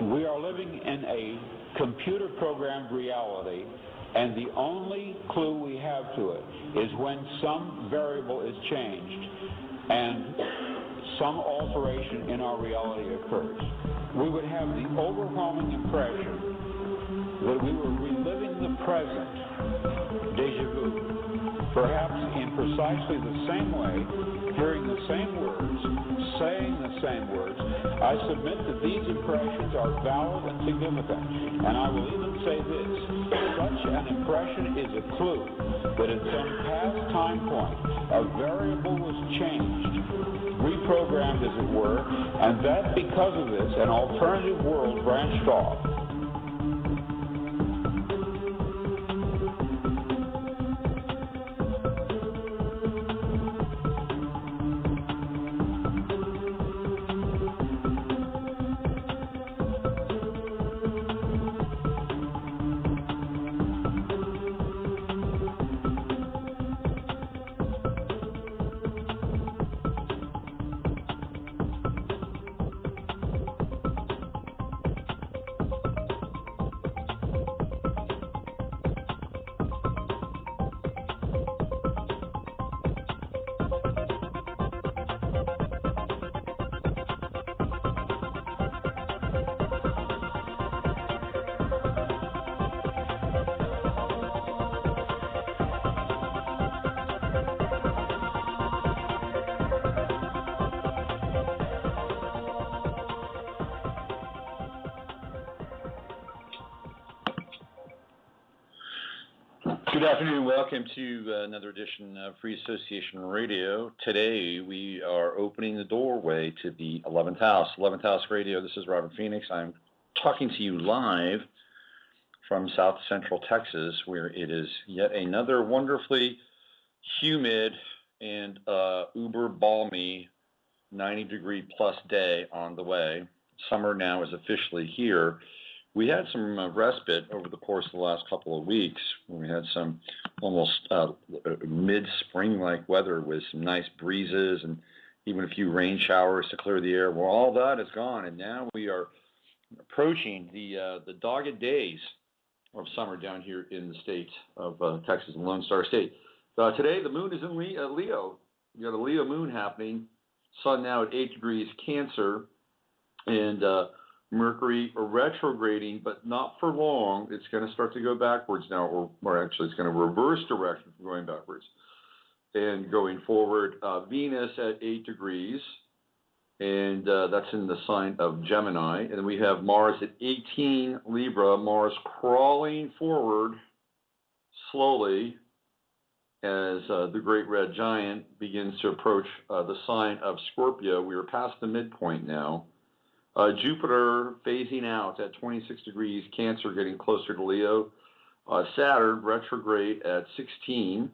We are living in a computer-programmed reality, and the only clue we have to it is when some variable is changed and some alteration in our reality occurs. We would have the overwhelming impression that we were reliving the present, déjà vu, perhaps in precisely the same way, hearing the same words, saying the same words. I submit that these impressions are valid and significant, and I will even say this: such an impression is a clue that at some past time point, a variable was changed, reprogrammed as it were, and that because of this, an alternative world branched off. Good afternoon. Welcome to another edition of Free Association Radio. Today we are opening the doorway to the 11th House. 11th House Radio, this is Robert Phoenix. I'm talking to you live from South Central Texas, where it is yet another wonderfully humid and uber balmy 90-degree plus day on the way. Summer now is officially here. We had some respite over the course of the last couple of weeks. We had some almost mid-spring-like weather with some nice breezes and even a few rain showers to clear the air. Well, all that is gone, and now we are approaching the dogged days of summer down here in the state of Texas, the Lone Star State. Today, the moon is in Leo. You got a Leo moon happening. Sun now at 8 degrees Cancer, and Mercury retrograding, but not for long. It's going to start to go backwards now, or actually it's going to reverse direction from going backwards. And going forward, Venus at 8 degrees, and that's in the sign of Gemini. And then we have Mars at 18 Libra, Mars crawling forward slowly as the Great Red Giant begins to approach the sign of Scorpio. We are past the midpoint now. Jupiter phasing out at 26 degrees Cancer, getting closer to Leo. Saturn retrograde at 16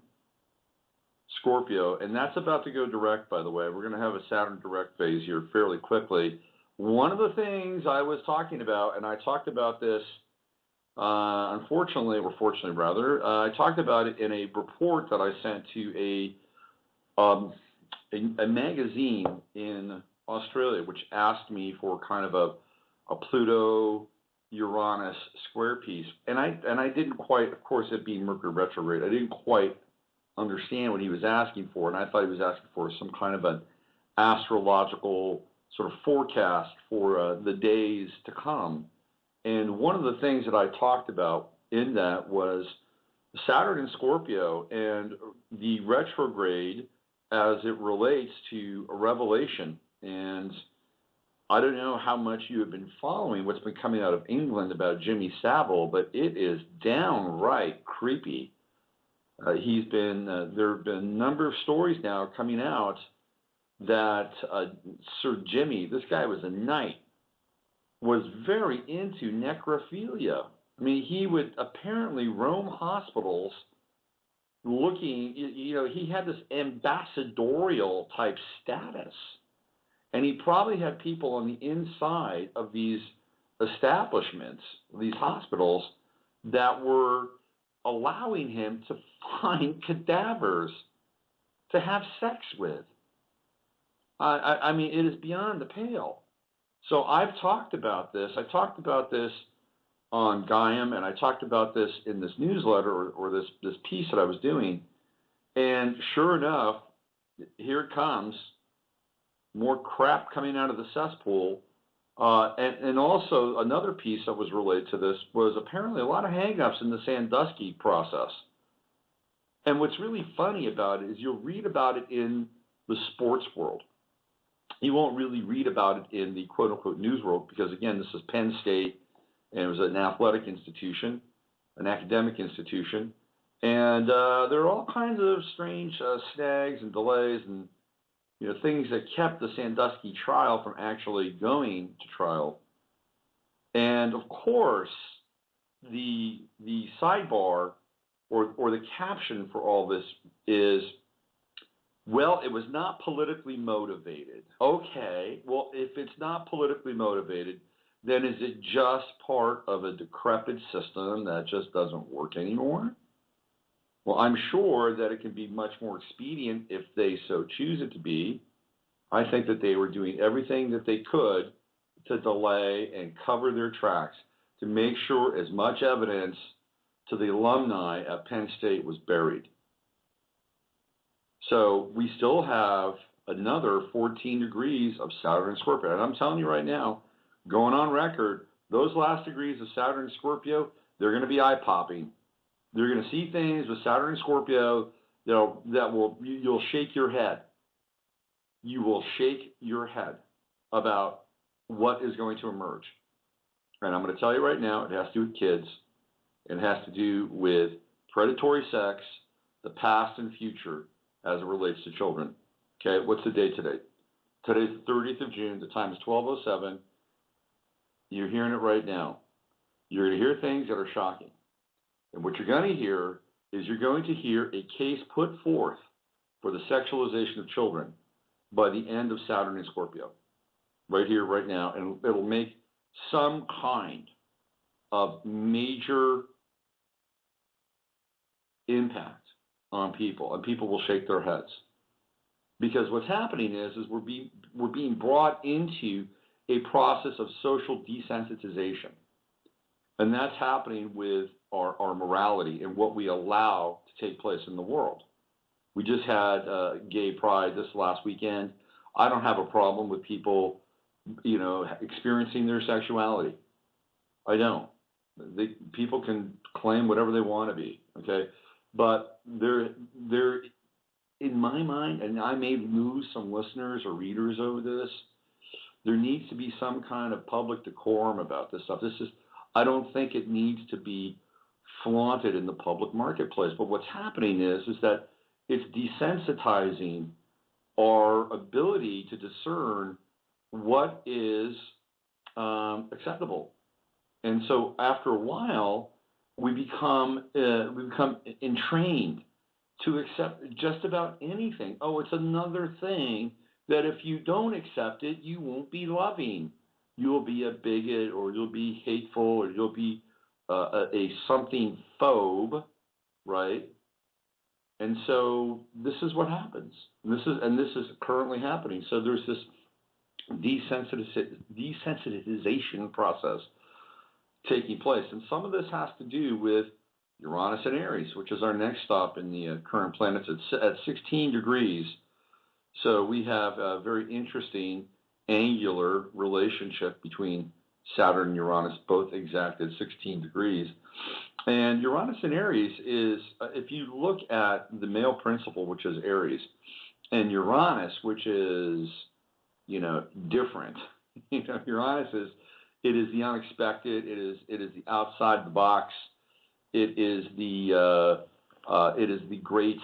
Scorpio, and that's about to go direct, by the way. We're going to have a Saturn direct phase here fairly quickly. One of the things I was talking about, and I talked about this, unfortunately, or fortunately rather, I talked about it in a report that I sent to a magazine in Australia, which asked me for kind of a Pluto-Uranus square piece, and I didn't quite, of course, it being Mercury retrograde, I didn't quite understand what he was asking for, and I thought he was asking for some kind of an astrological sort of forecast for the days to come. And one of the things that I talked about in that was Saturn in Scorpio and the retrograde as it relates to a revelation. And I don't know how much you have been following what's been coming out of England about Jimmy Savile, but it is downright creepy. There have been a number of stories now coming out that Sir Jimmy, this guy was a knight, was very into necrophilia. I mean, he would apparently roam hospitals looking, he had this ambassadorial type status. And he probably had people on the inside of these establishments, these hospitals, that were allowing him to find cadavers to have sex with. I mean, it is beyond the pale. So I've talked about this. I talked about this on Gaiam, and I talked about this in this newsletter or this piece that I was doing. And sure enough, here it comes, more crap coming out of the cesspool. And also another piece that was related to this was apparently a lot of hangups in the Sandusky process. And what's really funny about it is you'll read about it in the sports world. You won't really read about it in the quote-unquote news world because, again, this is Penn State, and it was an athletic institution, an academic institution. And there are all kinds of strange snags and delays and things that kept the Sandusky trial from actually going to trial. And, of course, the sidebar or the caption for all this is, well, it was not politically motivated. Okay, well, if it's not politically motivated, then is it just part of a decrepit system that just doesn't work anymore? Well, I'm sure that it can be much more expedient if they so choose it to be. I think that they were doing everything that they could to delay and cover their tracks to make sure as much evidence to the alumni at Penn State was buried. So we still have another 14 degrees of Saturn and Scorpio. And I'm telling you right now, going on record, those last degrees of Saturn and Scorpio, they're going to be eye-popping. They're going to see things with Saturn and Scorpio you'll shake your head. You will shake your head about what is going to emerge. And I'm going to tell you right now, it has to do with kids. It has to do with predatory sex, the past and future as it relates to children. Okay, what's the date today? Today's the 30th of June. The time is 12:07. You're hearing it right now. You're going to hear things that are shocking. And what you're going to hear is you're going to hear a case put forth for the sexualization of children by the end of Saturn and Scorpio. Right here, right now. And it'll make some kind of major impact on people, and people will shake their heads. Because what's happening is we're being brought into a process of social desensitization. And that's happening with our morality and what we allow to take place in the world. We just had Gay Pride this last weekend. I don't have a problem with people, experiencing their sexuality. I don't. People can claim whatever they want to be, okay? But there, in my mind, and I may lose some listeners or readers over this, there needs to be some kind of public decorum about this stuff. I don't think it needs to be flaunted in the public marketplace. But what's happening is that it's desensitizing our ability to discern what is acceptable. And so after a while, we become entrained to accept just about anything. Oh, it's another thing that if you don't accept it, you won't be loving. You'll be a bigot, or you'll be hateful, or you'll be a something phobe, right? And so this is what happens. This is currently happening. So there's this desensitization process taking place. And some of this has to do with Uranus and Aries, which is our next stop in the current planets at 16 degrees. So we have a very interesting angular relationship between Saturn and Uranus, both exact at 16 degrees. And Uranus and Aries is, if you look at the male principle, which is Aries, and Uranus, which is, different. Uranus is the unexpected. It is the outside the box. It is the great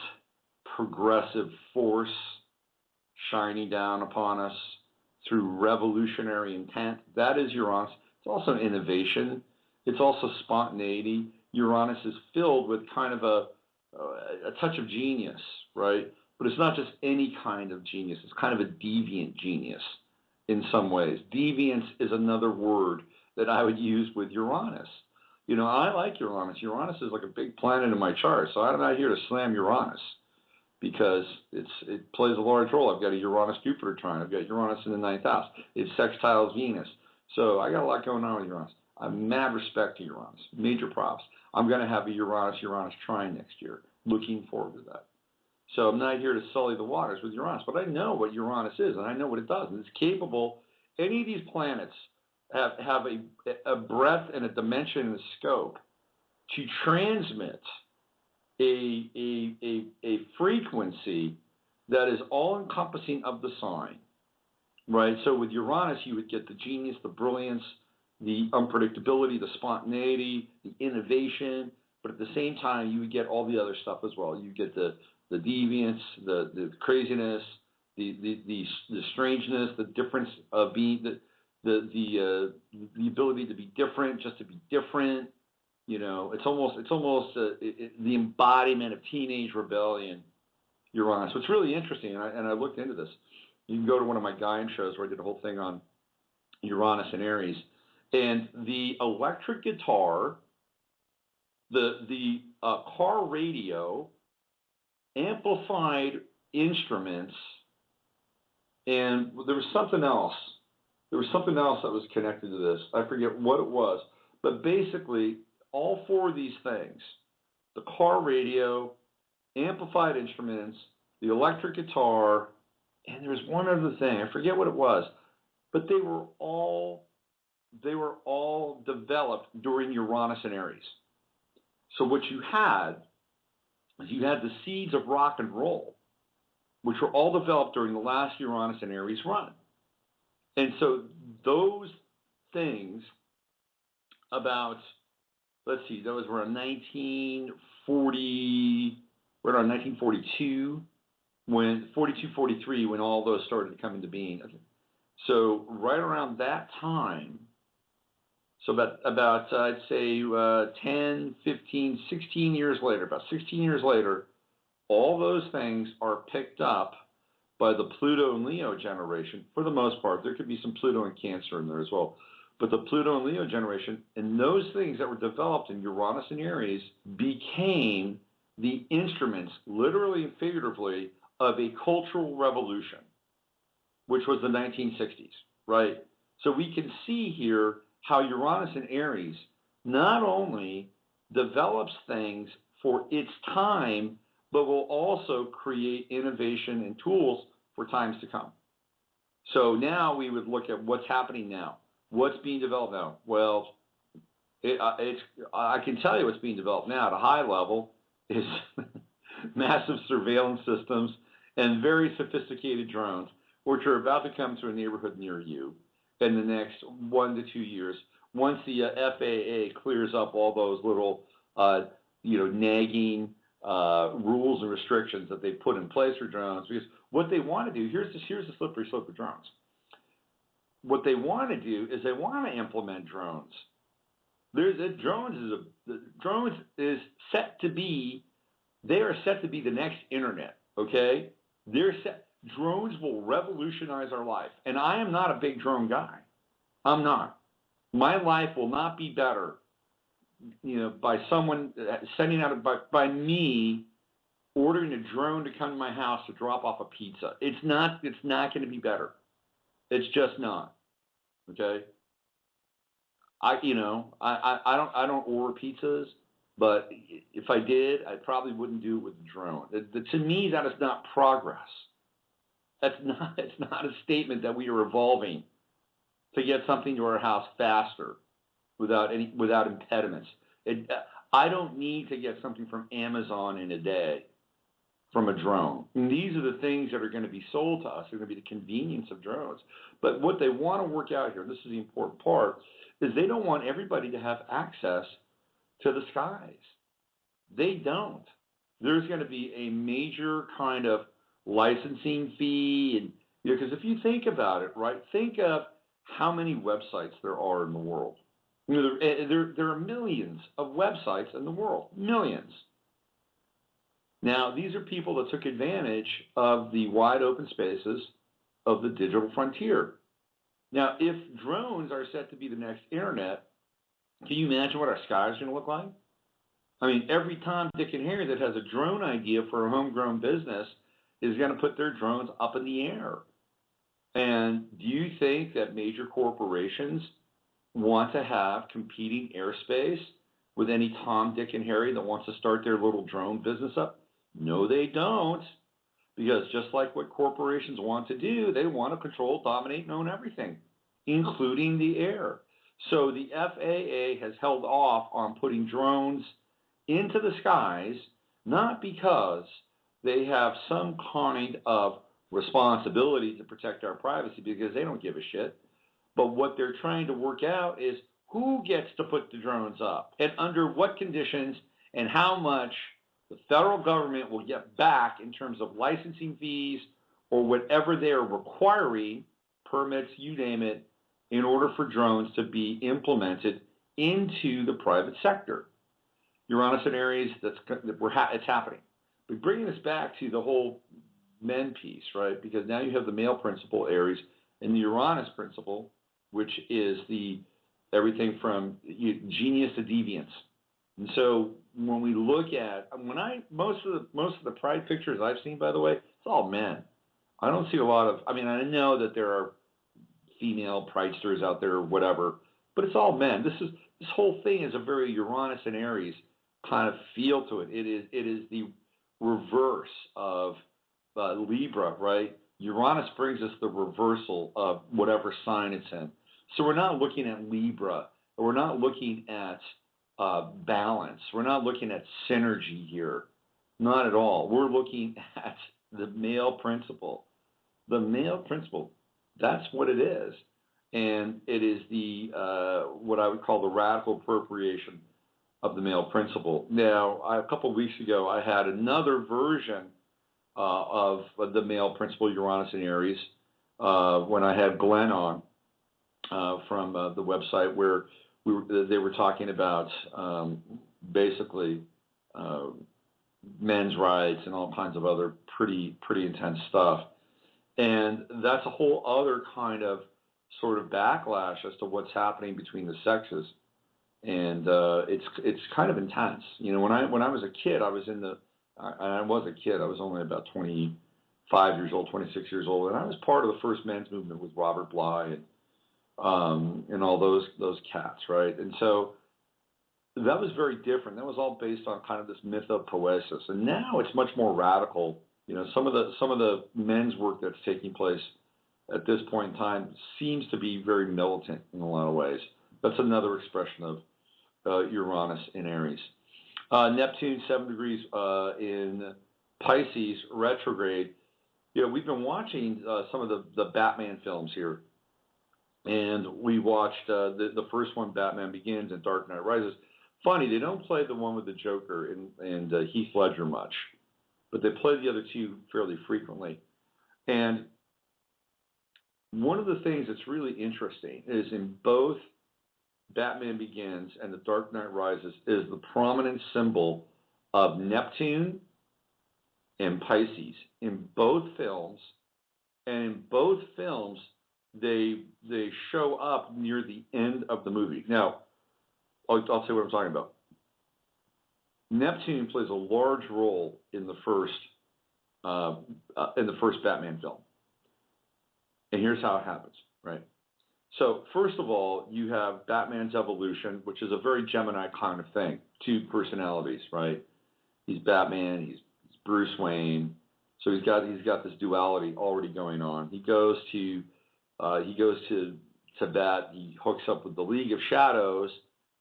progressive force shining down upon us through revolutionary intent. That is Uranus. It's also innovation. It's also spontaneity. Uranus is filled with kind of a touch of genius, right? But it's not just any kind of genius. It's kind of a deviant genius in some ways. Deviance is another word that I would use with Uranus. I like Uranus. Uranus is like a big planet in my chart, so I'm not here to slam Uranus. because it plays a large role. I've got a Uranus-Jupiter trine. I've got Uranus in the 9th house. It sextiles Venus. So I got a lot going on with Uranus. I have mad respect to Uranus. Major props. I'm going to have a Uranus trine next year. Looking forward to that. So I'm not here to sully the waters with Uranus, but I know what Uranus is, and I know what it does. And it's capable. Any of these planets have a breadth and a dimension and a scope to transmit a frequency that is all-encompassing of the sign, right? So with Uranus, you would get the genius, the brilliance, the unpredictability, the spontaneity, the innovation, but at the same time, you would get all the other stuff as well. You get the deviance, the craziness, the strangeness, the difference of being, the ability to be different, just to be different. You know, it's almost the embodiment of teenage rebellion, Uranus. What's really interesting, and I looked into this. You can go to one of my Gaian shows where I did a whole thing on Uranus and Aries, and the electric guitar, the car radio, amplified instruments, and there was something else. There was something else that was connected to this. I forget what it was, but basically, all four of these things, the car radio, amplified instruments, the electric guitar, and there was one other thing, I forget what it was, but they were all developed during Uranus and Aries. So what you had is you had the seeds of rock and roll, which were all developed during the last Uranus and Aries run. And so those things about, let's see, those were in 1942, when 42, 43, when all those started to come into being. Okay. So right around that time, so about I'd say 10, 15, 16 years later, about 16 years later, all those things are picked up by the Pluto and Leo generation for the most part. There could be some Pluto and Cancer in there as well. But the Pluto and Leo generation, and those things that were developed in Uranus and Aries became the instruments, literally and figuratively, of a cultural revolution, which was the 1960s, right? So we can see here how Uranus and Aries not only develops things for its time, but will also create innovation and tools for times to come. So now we would look at what's happening now. What's being developed now? Well, I can tell you what's being developed now at a high level is massive surveillance systems and very sophisticated drones, which are about to come to a neighborhood near you in the next 1 to 2 years. Once the FAA clears up all those little, nagging rules and restrictions that they put in place for drones, because what they want to do, here's the slippery slope of drones. What they want to do is they want to implement drones. Drones is set to be, they are set to be the next internet, okay? Drones will revolutionize our life. And I am not a big drone guy. I'm not. My life will not be better, by someone sending out, by me ordering a drone to come to my house to drop off a pizza. It's not going to be better. It's just not. Okay. I don't order pizzas, but if I did, I probably wouldn't do it with a drone. To me, that is not progress. It's not a statement that we are evolving to get something to our house faster without impediments. I don't need to get something from Amazon in a day from a drone. And these are the things that are going to be sold to us. They're going to be the convenience of drones. But what they want to work out here, and this is the important part, is they don't want everybody to have access to the skies. They don't. There's going to be a major kind of licensing fee, and because if you think about it, right, think of how many websites there are in the world. There are millions of websites in the world, millions. Now, these are people that took advantage of the wide open spaces of the digital frontier. Now, if drones are set to be the next internet, can you imagine what our skies are going to look like? I mean, every Tom, Dick, and Harry that has a drone idea for a homegrown business is going to put their drones up in the air. And do you think that major corporations want to have competing airspace with any Tom, Dick, and Harry that wants to start their little drone business up? No, they don't. Because just like what corporations want to do, they want to control, dominate, and own everything, including the air. So the FAA has held off on putting drones into the skies, not because they have some kind of responsibility to protect our privacy, because they don't give a shit. But what they're trying to work out is who gets to put the drones up and under what conditions and how much the federal government will get back in terms of licensing fees or whatever they are requiring, permits, you name it, in order for drones to be implemented into the private sector. Uranus and Aries, it's happening. But bringing us back to the whole men piece, right? Because now you have the male principle, Aries, and the Uranus principle, which is the everything from genius to deviance. And so when we look at most of the pride pictures I've seen, by the way, it's all men. I don't see a lot of. I mean, I know that there are female pridesters out there or whatever, but it's all men. This whole thing is a very Uranus and Aries kind of feel to it. It is the reverse of Libra, right? Uranus brings us the reversal of whatever sign it's in. So we're not looking at Libra, or we're not looking at balance. We're not looking at synergy here. Not at all. We're looking at the male principle. The male principle, that's what it is. And it is the what I would call the radical appropriation of the male principle. Now, a couple of weeks ago, I had another version of the male principle, Uranus and Aries, when I had Glenn on from the website where they were talking about basically men's rights and all kinds of other pretty intense stuff. And that's a whole other kind of sort of backlash as to what's happening between the sexes. And it's kind of intense. You know, when I was a kid, I was a kid. I was only about 25 years old, 26 years old, and I was part of the first men's movement with Robert Bly and all those cats, right? And so that was very different. That was all based on kind of this myth of poesis. And now it's much more radical. You know, some of the men's work that's taking place at this point in time seems to be very militant in a lot of ways. That's another expression of Uranus in Aries. Neptune, 7 degrees in Pisces, retrograde. You know, we've been watching some of the Batman films here. And we watched the first one, Batman Begins, and Dark Knight Rises. Funny, they don't play the one with the Joker and Heath Ledger much, but they play the other two fairly frequently. And one of the things that's really interesting is in both Batman Begins and The Dark Knight Rises is the prominent symbol of Neptune and Pisces in both films. And in both films, they show up near the end of the movie. Now, I'll tell you what I'm talking about. Neptune plays a large role in the first Batman film. And here's how it happens, right? So first of all, you have Batman's evolution, which is a very Gemini kind of thing. Two personalities, right? He's Batman, he's Bruce Wayne. So he's got this duality already going on. He goes to Tibet. He hooks up with the League of Shadows,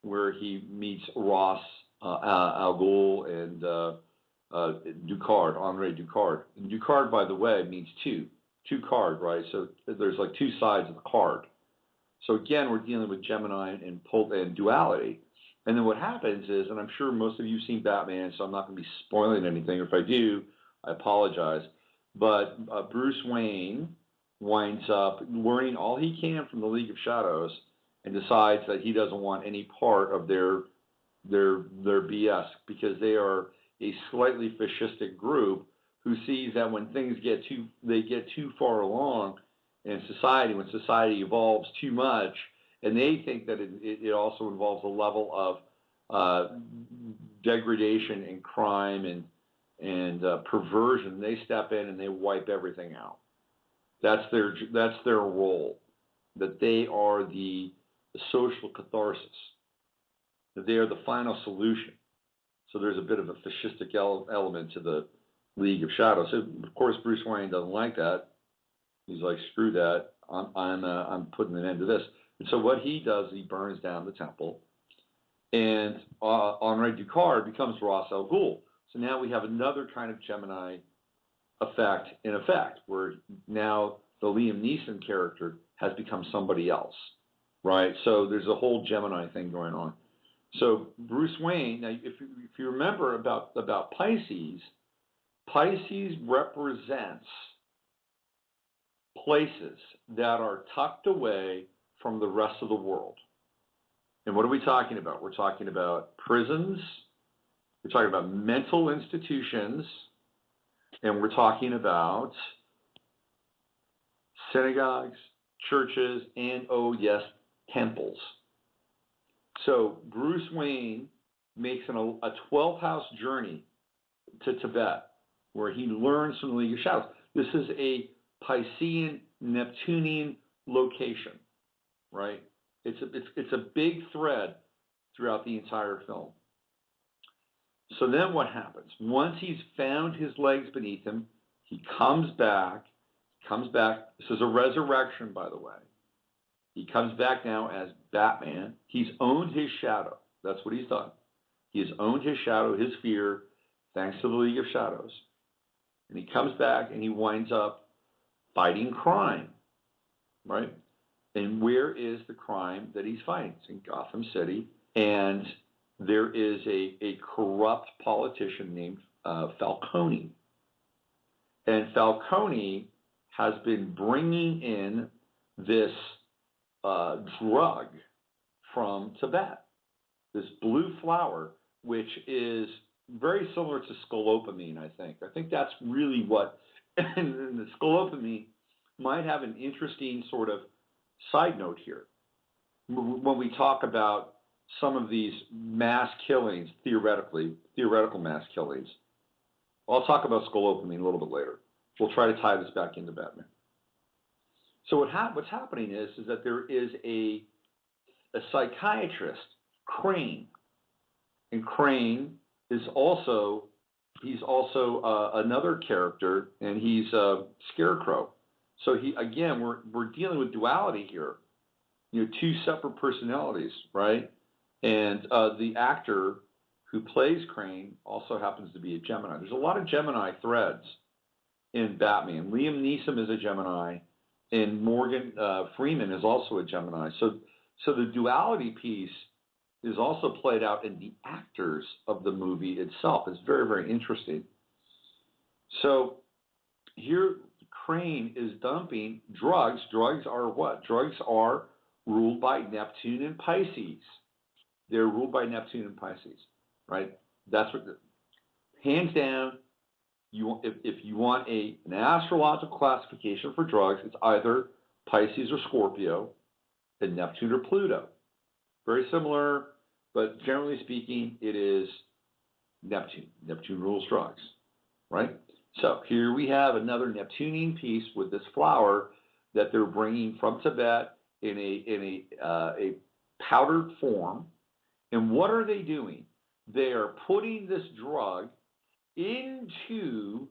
where he meets Ross Al Ghul and Ducard, Henri Ducard. And Ducard, by the way, means two card, right? So there's like two sides of the card. So again, we're dealing with Gemini and duality. And then what happens is, and I'm sure most of you have seen Batman, so I'm not going to be spoiling anything. If I do, I apologize. But Bruce Wayne winds up learning all he can from the League of Shadows and decides that he doesn't want any part of their BS, because they are a slightly fascistic group who sees that when things get too far along in society, when society evolves too much, and they think that it also involves a level of degradation and crime and perversion, they step in and they wipe everything out. That's their role. That they are the social catharsis. That they are the final solution. So there's a bit of a fascistic element to the League of Shadows. So of course, Bruce Wayne doesn't like that. He's like, screw that. I'm putting an end to this. And so what he does, he burns down the temple, and Henri Ducard becomes Ra's al Ghul. So now we have another kind of Gemini effect in effect, where now the Liam Neeson character has become somebody else, right? So there's a whole Gemini thing going on. So Bruce Wayne, now if you remember about Pisces, Pisces represents places that are tucked away from the rest of the world. And what are we talking about? We're talking about prisons, we're talking about mental institutions, and we're talking about synagogues, churches, and, oh yes, temples. So Bruce Wayne makes a 12th house journey to Tibet, where he learns from the League of Shadows. This is a Piscean, Neptunian location, right? It's a big thread throughout the entire film. So then what happens? Once he's found his legs beneath him, he comes back. This is a resurrection, by the way. He comes back now as Batman. He's owned his shadow. That's what he's done. He has owned his shadow, his fear, thanks to the League of Shadows. And he comes back and he winds up fighting crime, right? And where is the crime that he's fighting? It's in Gotham City. And there is a corrupt politician named Falcone. And Falcone has been bringing in this drug from Tibet, this blue flower, which is very similar to scolopamine, I think. I think that's really what, and the scolopamine might have an interesting sort of side note here. When we talk about some of these mass killings, theoretical mass killings, I'll talk about scolopamine a little bit later. We'll try to tie this back into Batman. So what's happening is that there is a psychiatrist, Crane, and Crane is also another character, and he's a Scarecrow. So we're dealing with duality here, two separate personalities, right? And the actor who plays Crane also happens to be a Gemini. There's a lot of Gemini threads in Batman. Liam Neeson is a Gemini, and Morgan Freeman is also a Gemini. So the duality piece is also played out in the actors of the movie itself. It's very, very interesting. So here Crane is dumping drugs. Drugs are what? Drugs are ruled by Neptune and Pisces. They're ruled by Neptune and Pisces, right? That's what, hands down, if you want an astrological classification for drugs, it's either Pisces or Scorpio, and Neptune or Pluto. Very similar, but generally speaking, it is Neptune. Neptune rules drugs, right? So here we have another Neptunian piece with this flower that they're bringing from Tibet in a powdered form. And what are they doing? They are putting this drug into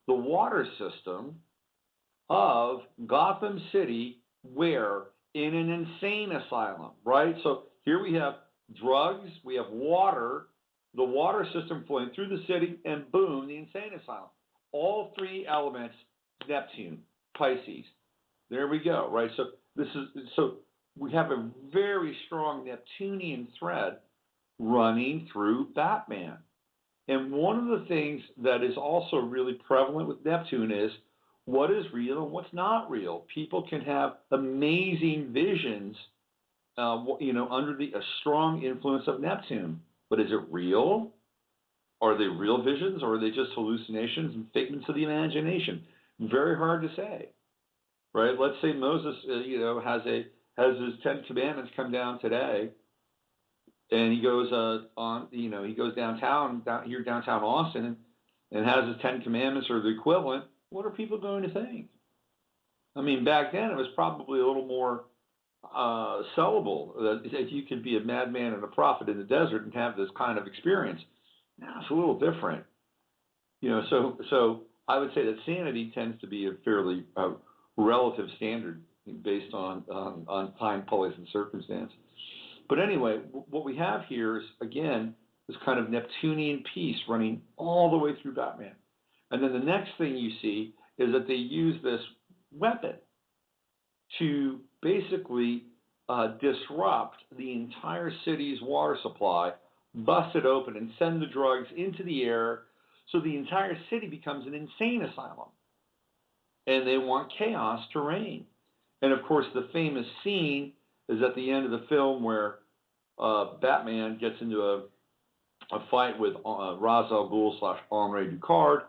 the water system of Gotham City, where in an insane asylum, right? So here we have drugs, we have water, the water system flowing through the city, and boom, the insane asylum. All three elements, Neptune, Pisces. There we go, right? So we have a very strong Neptunian thread running through Batman. And one of the things that is also really prevalent with Neptune is what is real and what's not real. People can have amazing visions, under a strong influence of Neptune. But is it real? Are they real visions, or are they just hallucinations and figments of the imagination? Very hard to say, right? Let's say Moses, has his 10 Commandments come down today. and he goes he goes downtown, downtown Austin, and has his 10 Commandments or the equivalent. What are people going to think? I mean, back then it was probably a little more sellable that you could be a madman and a prophet in the desert and have this kind of experience. Now it's a little different, So I would say that sanity tends to be a fairly relative standard based on time, place, and circumstance. But anyway, what we have here is, again, this kind of Neptunian peace running all the way through Batman. And then the next thing you see is that they use this weapon to basically disrupt the entire city's water supply, bust it open, and send the drugs into the air, so the entire city becomes an insane asylum. And they want chaos to reign. And of course, the famous scene is at the end of the film where Batman gets into a fight with Ra's al Ghul / Henri Ducard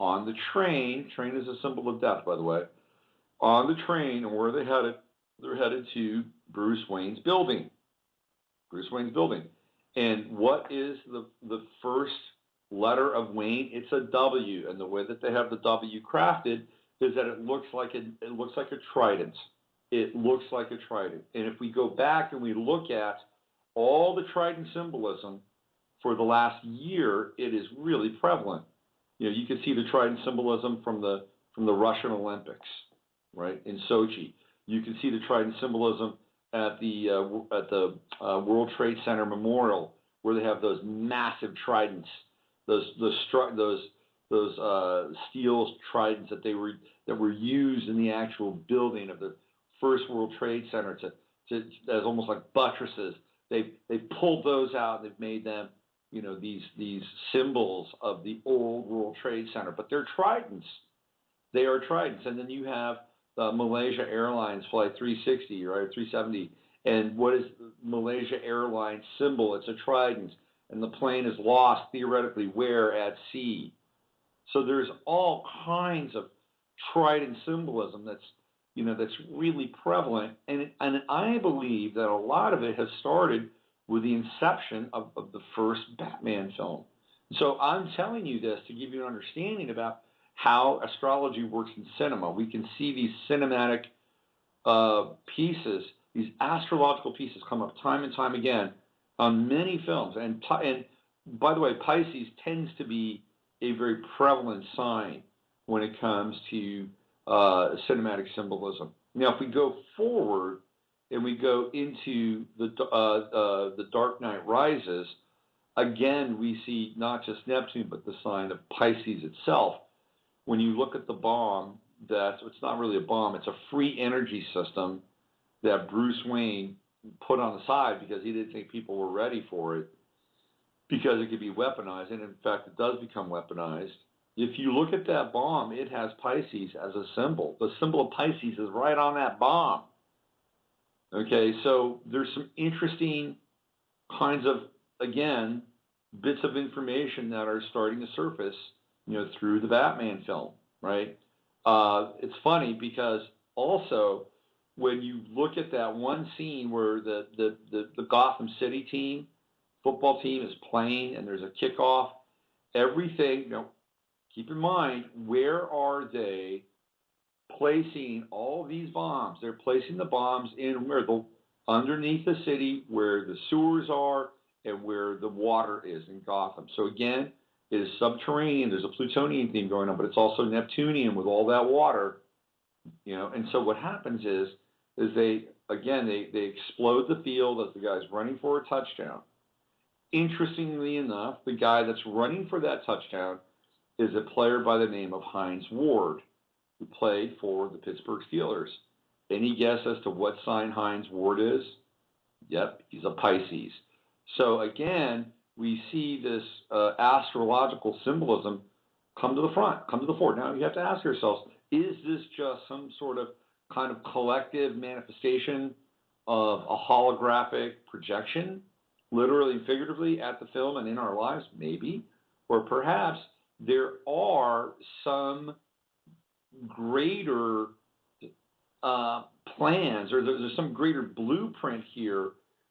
on the train. Train is a symbol of death, by the way. On the train, and where are they headed? They're headed to Bruce Wayne's building. Bruce Wayne's building. And what is the first letter of Wayne? It's a W, and the way that they have the W crafted is that it looks like a trident. It looks like a trident. And if we go back and we look at all the trident symbolism for the last year, it is really prevalent. You can see the trident symbolism from the Russian Olympics, right, in Sochi. You can see the trident symbolism at the World Trade Center Memorial, where they have those massive tridents, those steel tridents that were used in the actual building of the First World Trade Center as almost like buttresses. They pulled those out and they've made them, these symbols of the old World Trade Center. But they're tridents. They are tridents. And then you have the Malaysia Airlines Flight 360, right, 370. And what is the Malaysia Airlines symbol? It's a trident. And the plane is lost, theoretically, where? At sea. So there's all kinds of trident symbolism that's really prevalent. And I believe that a lot of it has started with the inception of the first Batman film. So I'm telling you this to give you an understanding about how astrology works in cinema. We can see these cinematic pieces, these astrological pieces come up time and time again on many films. And by the way, Pisces tends to be a very prevalent sign when it comes to cinematic symbolism. Now, if we go forward and we go into the Dark Knight Rises, again, we see not just Neptune, but the sign of Pisces itself. When you look at the bomb, it's not really a bomb, it's a free energy system that Bruce Wayne put on the side because he didn't think people were ready for it, because it could be weaponized, and in fact, it does become weaponized. If you look at that bomb, it has Pisces as a symbol. The symbol of Pisces is right on that bomb. Okay, so there's some interesting kinds of, again, bits of information that are starting to surface, through the Batman film, right? It's funny because also when you look at that one scene where the Gotham City team, football team is playing and there's a kickoff, everything, keep in mind, where are they placing all these bombs? They're placing the bombs underneath the city where the sewers are and where the water is in Gotham. So again, it is subterranean. There's a Plutonian theme going on, but it's also Neptunian with all that water, And so what happens is they explode the field as the guy's running for a touchdown. Interestingly enough, the guy that's running for that touchdown is a player by the name of Hines Ward, who played for the Pittsburgh Steelers. Any guess as to what sign Hines Ward is? Yep, he's a Pisces. So again, we see this astrological symbolism come to the front, come to the fore. Now you have to ask yourselves, is this just some sort of kind of collective manifestation of a holographic projection, literally and figuratively, at the film and in our lives? Maybe. Or perhaps there are some greater plans, or there's some greater blueprint here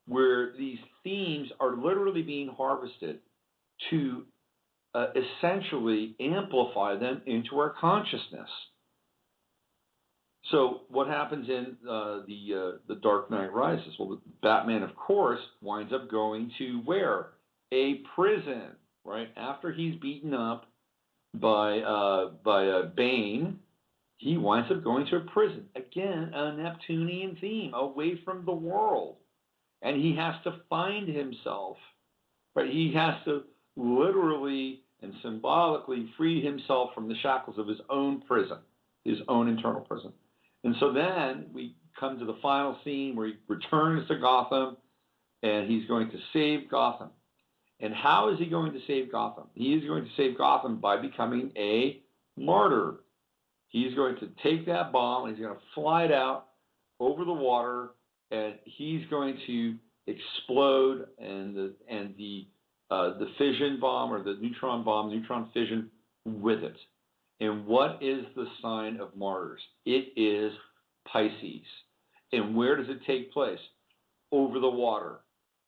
where these themes are literally being harvested to essentially amplify them into our consciousness. So what happens in the Dark Knight Rises? Well, Batman, of course, winds up going to where? A prison, right? After he's beaten up by Bane, he winds up going to a prison. Again, a Neptunian theme, away from the world. And he has to find himself, right? He has to literally and symbolically free himself from the shackles of his own prison, his own internal prison. And so then we come to the final scene where he returns to Gotham, and he's going to save Gotham. And how is he going to save Gotham? He is going to save Gotham by becoming a martyr. He's going to take that bomb, and he's going to fly it out over the water, and he's going to explode, and the fission bomb, or the neutron fission with it. And what is the sign of martyrs? It is Pisces. And where does it take place? Over the water.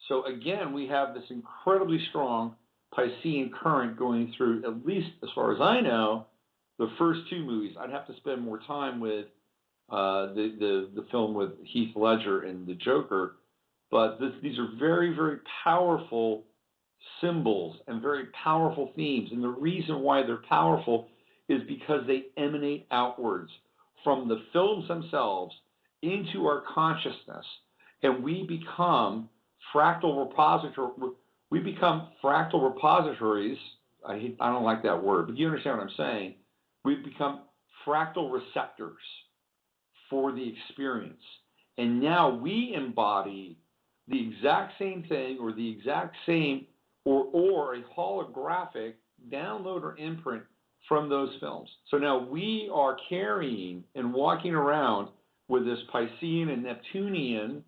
So again, we have this incredibly strong Piscean current going through, at least as far as I know, the first two movies. I'd have to spend more time with the film with Heath Ledger and the Joker, but these are very, very powerful symbols and very powerful themes. And the reason why they're powerful is because they emanate outwards from the films themselves into our consciousness, and we become fractal repositories. I don't like that word, but you understand what I'm saying. We become fractal receptors for the experience, and now we embody the exact same thing, or the exact same, or a holographic download or imprint from those films. So now we are carrying and walking around with this Piscean and Neptunian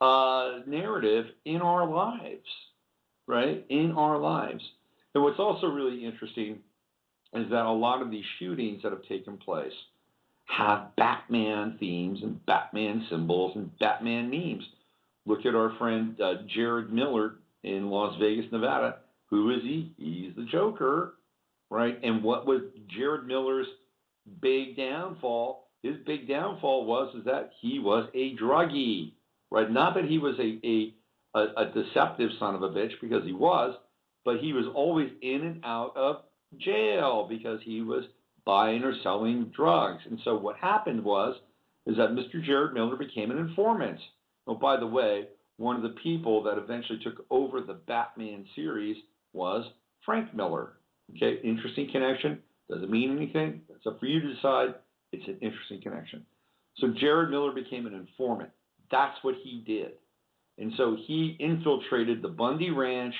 narrative in our lives, right? In our lives. And what's also really interesting is that a lot of these shootings that have taken place have Batman themes and Batman symbols and Batman memes. Look at our friend Jared Miller in Las Vegas, Nevada. Who is he? He's the Joker, right? And what was Jared Miller's big downfall? His big downfall is that he was a druggie, right? Not that he was a deceptive son of a bitch, because he was, but he was always in and out of jail because he was buying or selling drugs. And so what happened is that Mr. Jared Miller became an informant. Oh, by the way, one of the people that eventually took over the Batman series was Frank Miller. Okay, interesting connection. Doesn't mean anything. It's up for you to decide. It's an interesting connection. So Jared Miller became an informant. That's what he did. And so he infiltrated the Bundy Ranch,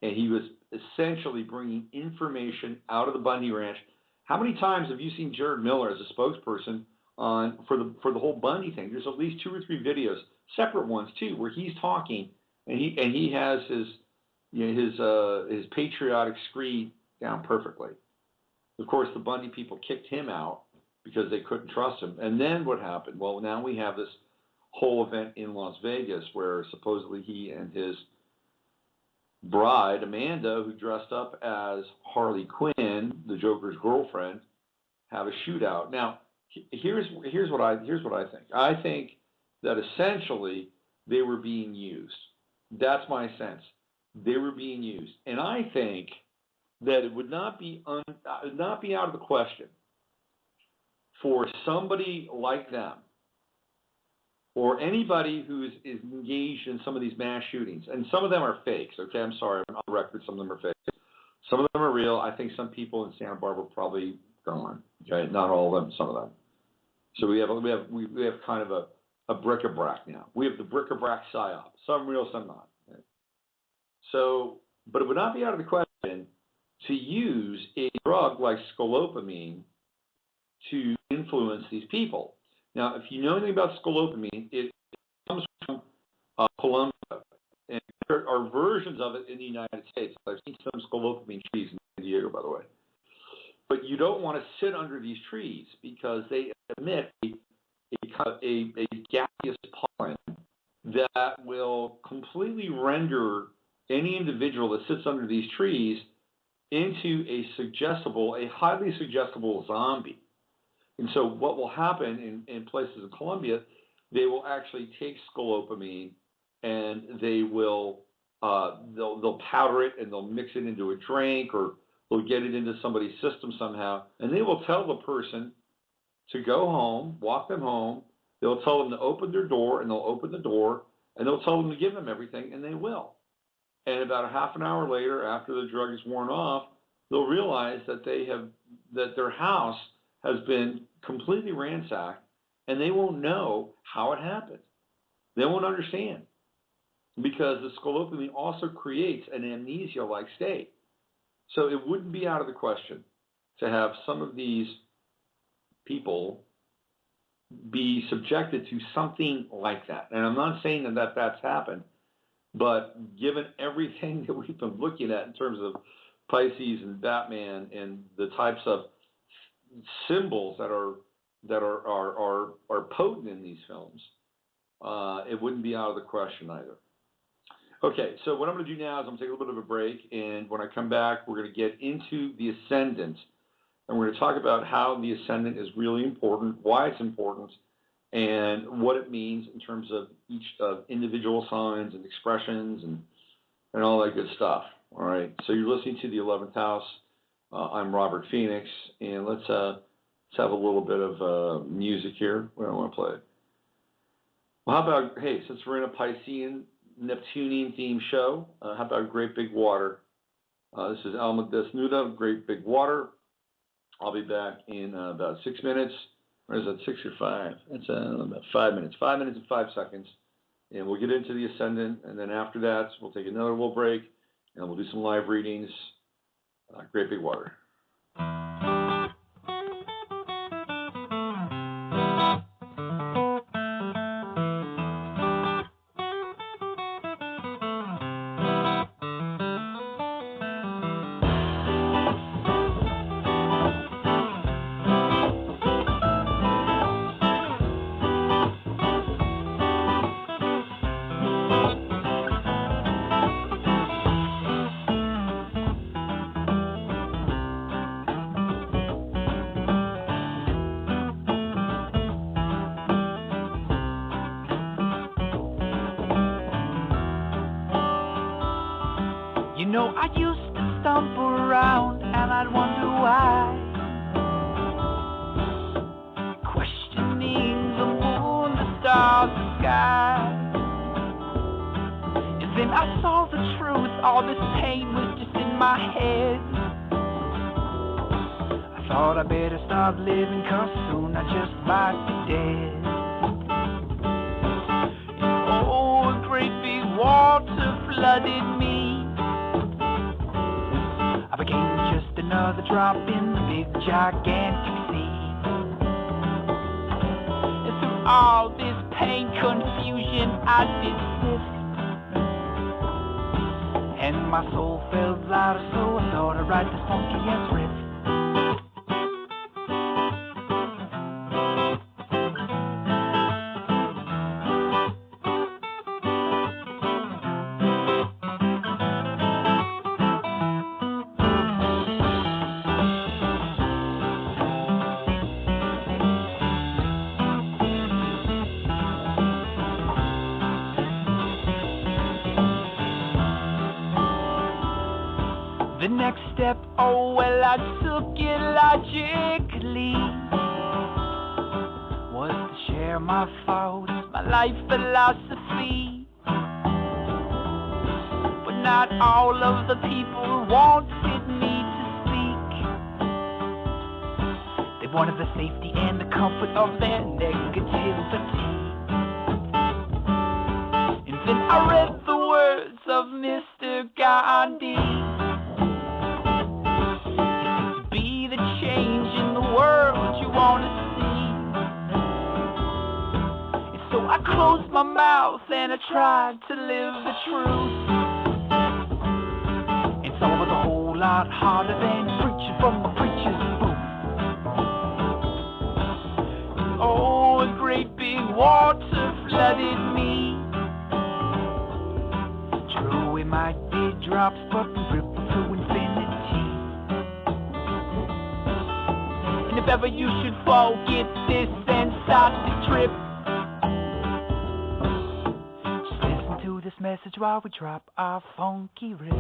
and he was essentially bringing information out of the Bundy Ranch. How many times have you seen Jared Miller as a spokesperson for the whole Bundy thing? There's at least 2 or 3 videos, separate ones too, where he's talking, and he has his patriotic screed down perfectly. Of course, the Bundy people kicked him out because they couldn't trust him. And then what happened? Well, now we have this whole event in Las Vegas where supposedly he and his bride, Amanda, who dressed up as Harley Quinn, the Joker's girlfriend, have a shootout. Now, here's what I think. I think that essentially they were being used. That's my sense. They were being used, and I think that it would not be out of the question for somebody like them, or anybody who is engaged in some of these mass shootings, and some of them are fakes, okay? I'm sorry, I'm on the record, some of them are fakes. Some of them are real. I think some people in Santa Barbara probably gone, okay? Not all of them, some of them. So we have kind of a bric-a-brac now. We have the bric-a-brac psyop, some real, some not. Okay? So, but it would not be out of the question to use a drug like scolopamine to influence these people. Now, if you know anything about scolopamine, it comes from Colombia, and there are versions of it in the United States. I've seen some scolopamine trees in San Diego, by the way. But you don't want to sit under these trees because they emit a gaseous pollen that will completely render any individual that sits under these trees into a highly suggestible zombie. And so what will happen in places in Colombia, they will actually take scolopamine and they will they'll powder it and they'll mix it into a drink, or they'll get it into somebody's system somehow, and they will tell the person to go home, walk them home. They'll tell them to open their door, and they'll open the door, and they'll tell them to give them everything, and they will. And about a half an hour later, after the drug is worn off, they'll realize that that their house has been completely ransacked, and they won't know how it happened. They won't understand, because the scolopamine also creates an amnesia-like state. So it wouldn't be out of the question to have some of these people be subjected to something like that. And I'm not saying that that's happened, but given everything that we've been looking at in terms of Pisces and Batman and the types of symbols that are potent in these films, it wouldn't be out of the question either. Okay, so what I'm going to do now is I'm going to take a little bit of a break, and when I come back, we're going to get into the ascendant, and we're going to talk about how the ascendant is really important, why it's important, and what it means in terms of each of individual signs and expressions and all that good stuff. All right, so you're listening to the 11th House. I'm Robert Phoenix, and let's have a little bit of music here. What do I want to play? Well, how about, hey, since we're in a Piscean, Neptunian themed show, how about Great Big Water? This is Alma Desnuda, Great Big Water. I'll be back in about 6 minutes. Or is that 6 or 5? It's about 5 minutes. 5 minutes and 5 seconds. And we'll get into the ascendant, and then after that, we'll take another little break, and we'll do some live readings. Great Big Water. You know, I used to stumble around and I'd wonder why, questioning the moon, the stars, the sky. And then I saw the truth, all this pain was just in my head. I thought I better stop living, 'cause soon I just might be dead. And oh, a great big water flooded me. I became just another drop in the big gigantic sea. And through all this pain, confusion, I did sift, and my soul felt louder, so I thought I'd write this funky-ass riff. The next step, oh well, I took it logically, was to share my thoughts, my life philosophy. But not all of the people wanted me to speak. They wanted the safety and the comfort of their negativity. And then I read the words of Mr. Gandhi. World you want to see. And so I closed my mouth and I tried to live the truth. And so it was a whole lot harder than preaching from the preacher's booth. Oh, a great big water flooded me. drops, but we ripple to infinity. And if ever you should forget this and start the trip, just listen to this message while we drop our funky riff.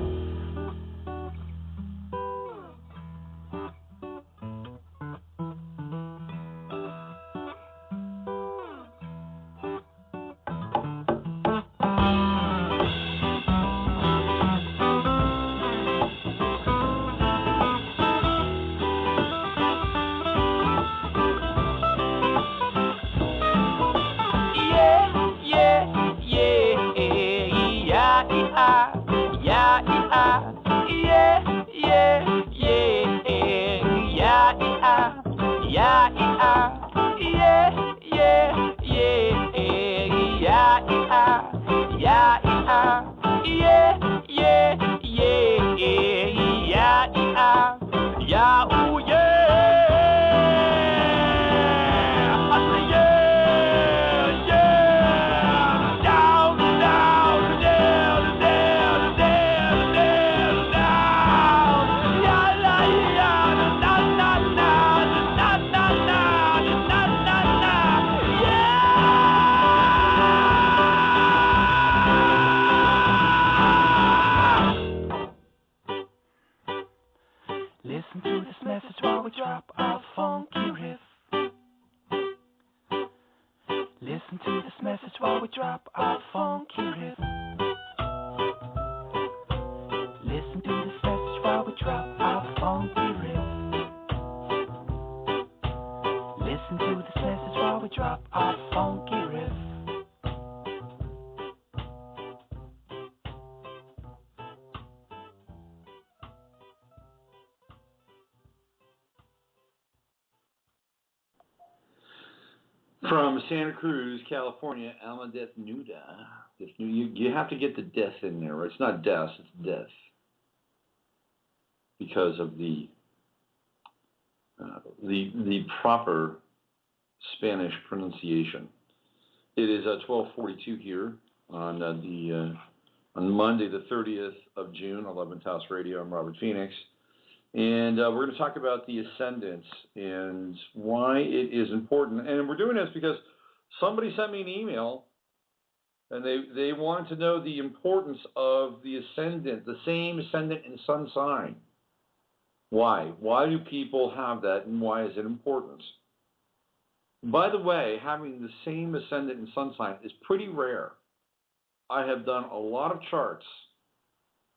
From Santa Cruz, California, Alma Desnuda. You have to get the death in there. It's not death, it's death. Because of the proper Spanish pronunciation. It is 12:42 here on Monday, the 30th of June, 11th House Radio. I'm Robert Phoenix. And we're going to talk about the ascendants and why it is important. And we're doing this because somebody sent me an email and they wanted to know the importance of the ascendant, the same ascendant and sun sign. Why? Why do people have that and why is it important? By the way, having the same ascendant and sun sign is pretty rare. I have done a lot of charts.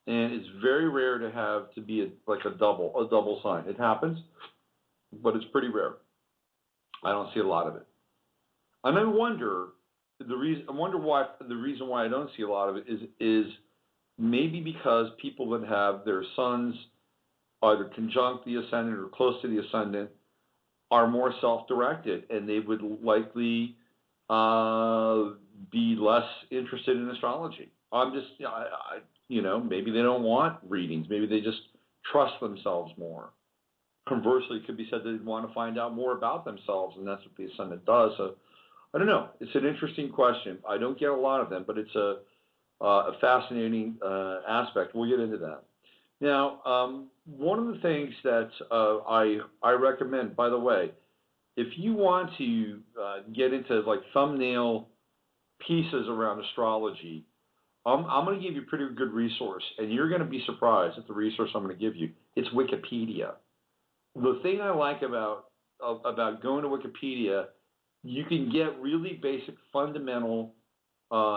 And it's very rare to have to be a double sign. It happens, but it's pretty rare. I don't see a lot of it. And I wonder why the reason why I don't see a lot of it is maybe because people that have their suns either conjunct the ascendant or close to the ascendant are more self-directed, and they would likely be less interested in astrology. Maybe they don't want readings. Maybe they just trust themselves more. Conversely, it could be said that they want to find out more about themselves, and that's what the ascendant does. So, I don't know. It's an interesting question. I don't get a lot of them, but it's a fascinating aspect. We'll get into that. Now, one of the things that I recommend, by the way, if you want to get into like thumbnail pieces around astrology, I'm going to give you a pretty good resource, and you're going to be surprised at the resource I'm going to give you. It's Wikipedia. The thing I like about going to Wikipedia, you can get really basic, fundamental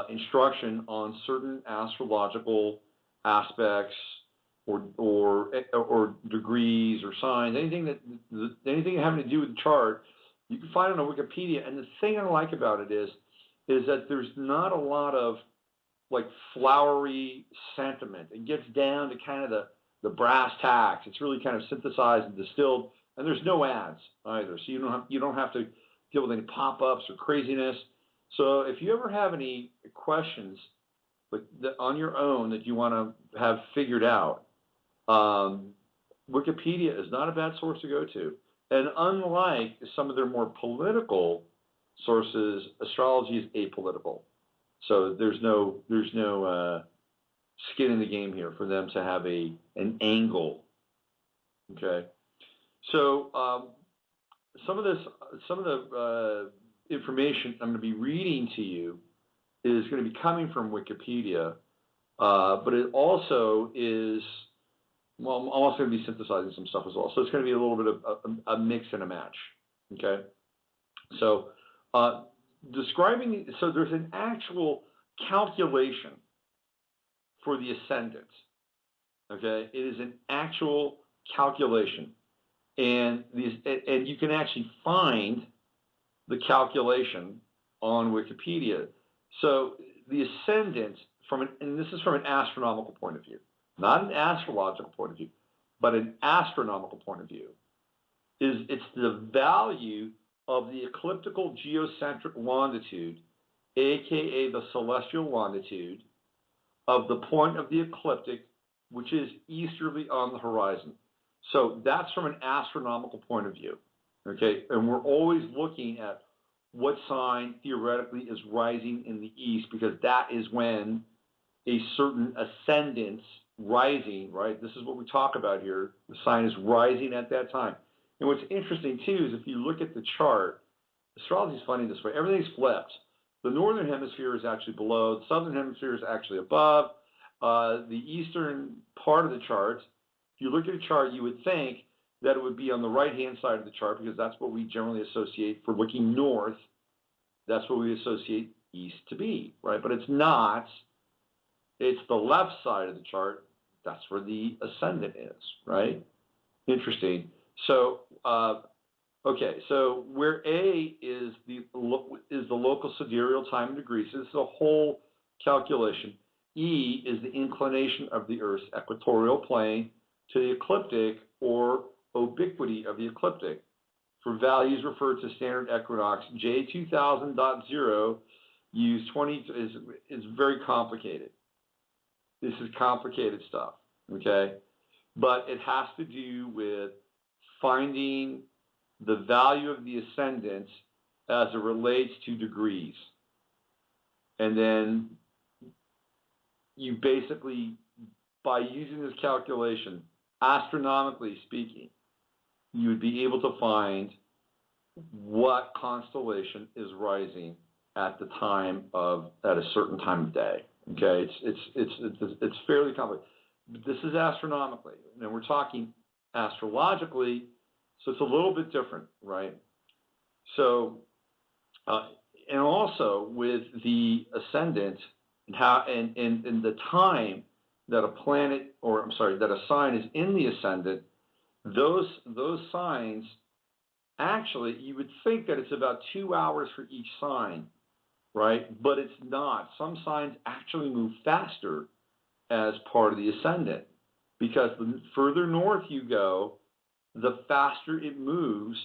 instruction on certain astrological aspects or degrees or signs, anything having to do with the chart. You can find it on Wikipedia. And the thing I like about it is that there's not a lot of like flowery sentiment. It gets down to kind of the brass tacks. It's really kind of synthesized and distilled, and there's no ads either, so you don't have to deal with any pop-ups or craziness. So if you ever have any questions on your own that you want to have figured out, Wikipedia is not a bad source to go to. And unlike some of their more political sources, astrology is apolitical. So there's no skin in the game here for them to have an angle. Okay, so some of the information I'm going to be reading to you is going to be coming from Wikipedia, but it also is, well, I'm also going to be synthesizing some stuff as well. So it's going to be a little bit of a mix and a match. Okay, so describing, so there's an actual calculation for the ascendant. Okay, it is an actual calculation, and you can actually find the calculation on Wikipedia. So the ascendant, and this is from an astronomical point of view, not an astrological point of view, but an astronomical point of view, it's the value of the ecliptical geocentric longitude, aka the celestial longitude, of the point of the ecliptic, which is easterly on the horizon. So that's from an astronomical point of view, okay? And we're always looking at what sign theoretically is rising in the east, because that is when a certain ascendant's rising, right? This is what we talk about here. The sign is rising at that time. And what's interesting too is if you look at the chart, astrology is funny this way. Everything's flipped. The northern hemisphere is actually below. The southern hemisphere is actually above. The eastern part of the chart, if you look at a chart, you would think that it would be on the right-hand side of the chart, because that's what we generally associate for looking north. That's what we associate east to be, right? But it's not. It's the left side of the chart. That's where the ascendant is, right? Interesting. So, okay, so where A is the local sidereal time in degrees. So this is a whole calculation. E is the inclination of the Earth's equatorial plane to the ecliptic or obliquity of the ecliptic. For values referred to standard equinox, J2000.0 use 20 is very complicated. This is complicated stuff, okay? But it has to do with finding the value of the ascendant as it relates to degrees. And then you basically, by using this calculation, astronomically speaking, you would be able to find what constellation is rising at a certain time of day. Okay, it's fairly complicated. This is astronomically, and we're talking astrologically, so it's a little bit different, right? So, and also with the ascendant and how and the time that that a sign is in the ascendant, those signs, actually, you would think that it's about 2 hours for each sign, right? But it's not. Some signs actually move faster as part of the ascendant, because the further north you go, the faster it moves